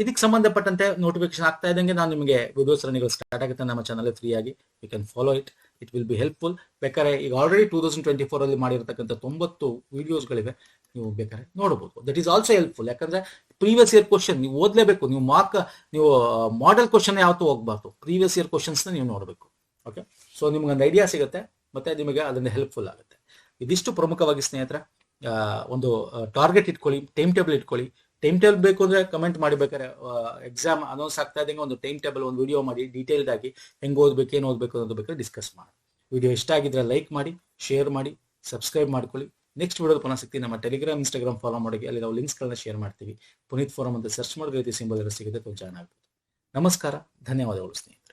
ಇದಕ್ಕೆ ಸಂಬಂಧಪಟ್ಟಂತೆ ನೋಟಿಫಿಕೇಶನ್ ಆಗ್ತಾ ಇದ್ದಂಗೆ ನಾನು ನಿಮಗೆ ವಿಡಿಯೋಸ್ ರನ್ನಿಂಗ್ ಸ್ಟಾರ್ಟ್ ಆಗುತ್ತೆ ನಮ್ಮ ಚಾನಲ್ ಫ್ರೀ ಆಗಿ. You can follow it, it will be helpful. ಬೇಕಾದ್ರೆ ಈಗ ಆಲ್ರೆಡಿ 2024 ಅಲ್ಲಿ ಮಾಡಿರ್ತಕ್ಕಂಥ 90 ವಿಡಿಯೋಸ್ಗಳಿವೆ, ನೀವು ಬೇಕಾದ್ರೆ ನೋಡಬಹುದು. That is also helpful. ಯಾಕಂದ್ರೆ ಪ್ರೀವಿಯಸ್ ಇಯರ್ ಕ್ವಶನ್ ನೀವು ಓದ್ಲೇಬೇಕು. ನೀವು ನೀವು ಮಾಡೆಲ್ ಕ್ವಶನ್ ಯಾವತ್ತೂ ಹೋಗ್ಬಾರ್ದು, ಪ್ರೀವಿಯಸ್ ಇಯರ್ ಕ್ವಶನ್ಸ್ ನೀವು ನೋಡಬೇಕು. ಓಕೆ, ಸೊ ನಿಮ್ಗೆ ಒಂದು ಐಡಿಯಾ ಸಿಗುತ್ತೆ, ಮತ್ತೆ ನಿಮಗೆ ಅದನ್ನ ಹೆಲ್ಪ್ಫುಲ್ ಆಗುತ್ತೆ. ಇದಿಷ್ಟು ಪ್ರಮುಖವಾಗಿ ಸ್ನೇಹಿತರೆ. ಒಂದು ಟಾರ್ಗೆಟ್ ಇಟ್ಕೊಳ್ಳಿ, ಟೈಮ್ ಟೇಬಲ್ ಇಟ್ಕೊಳ್ಳಿ. ಟೈಮ್ ಟೇಬಲ್ ಬೇಕು ಅಂದ್ರೆ ಕಮೆಂಟ್ ಮಾಡಿ. ಬೇಕಾದ್ರೆ ಎಕ್ಸಾಮ್ ಅನೌನ್ಸ್ ಆಗ್ತಾ ಇದ್ದಂಗೆ ಒಂದು ಟೈಮ್ ಟೇಬಲ್, ಒಂದು ವಿಡಿಯೋ ಮಾಡಿ ಡೀಟೇಲ್ಡ್ ಆಗಿ ಹೆಂಗ್ ಓದ್ಬೇಕು, ಏನು ಓದ್ಬೇಕು ಅನ್ನೋದು ಬೇಕಾದ್ರೆ ಡಿಸ್ಕಸ್ ಮಾಡಿ. ವಿಡಿಯೋ ಇಷ್ಟ ಆಗಿದ್ರೆ ಲೈಕ್ ಮಾಡಿ, ಶೇರ್ ಮಾಡಿ, ಸಬ್ಸ್ಕ್ರೈಬ್ ಮಾಡ್ಕೊಳ್ಳಿ. ನೆಕ್ಸ್ಟ್ ವಿಡಿಯೋ ಪುನಃ ಸಿಗ್ತೀವಿ. ನಮ್ಮ ಟೆಲಿಗ್ರಾಮ್, ಇನ್ಸ್ಟಾಗ್ರಾಮ್ ಫಾಲೋ ಮಾಡಿ, ಅಲ್ಲಿ ನಾವು ಲಿಂಕ್ಸ್ಗಳನ್ನ ಶೇರ್ ಮಾಡ್ತೀವಿ. ಪುನೀತ್ ಫೋರಮ್ ಅಂತ ಸರ್ಚ್ ಮಾಡಿದ ರೀತಿ ಸಿಂಬಲ್ ಸಿಗುತ್ತೆ, ಜಾಯ್ನ್ ಆಗ್ಬೋದು. ನಮಸ್ಕಾರ, ಧನ್ಯವಾದಗಳು ಸ್ನೇಹಿತರೆ.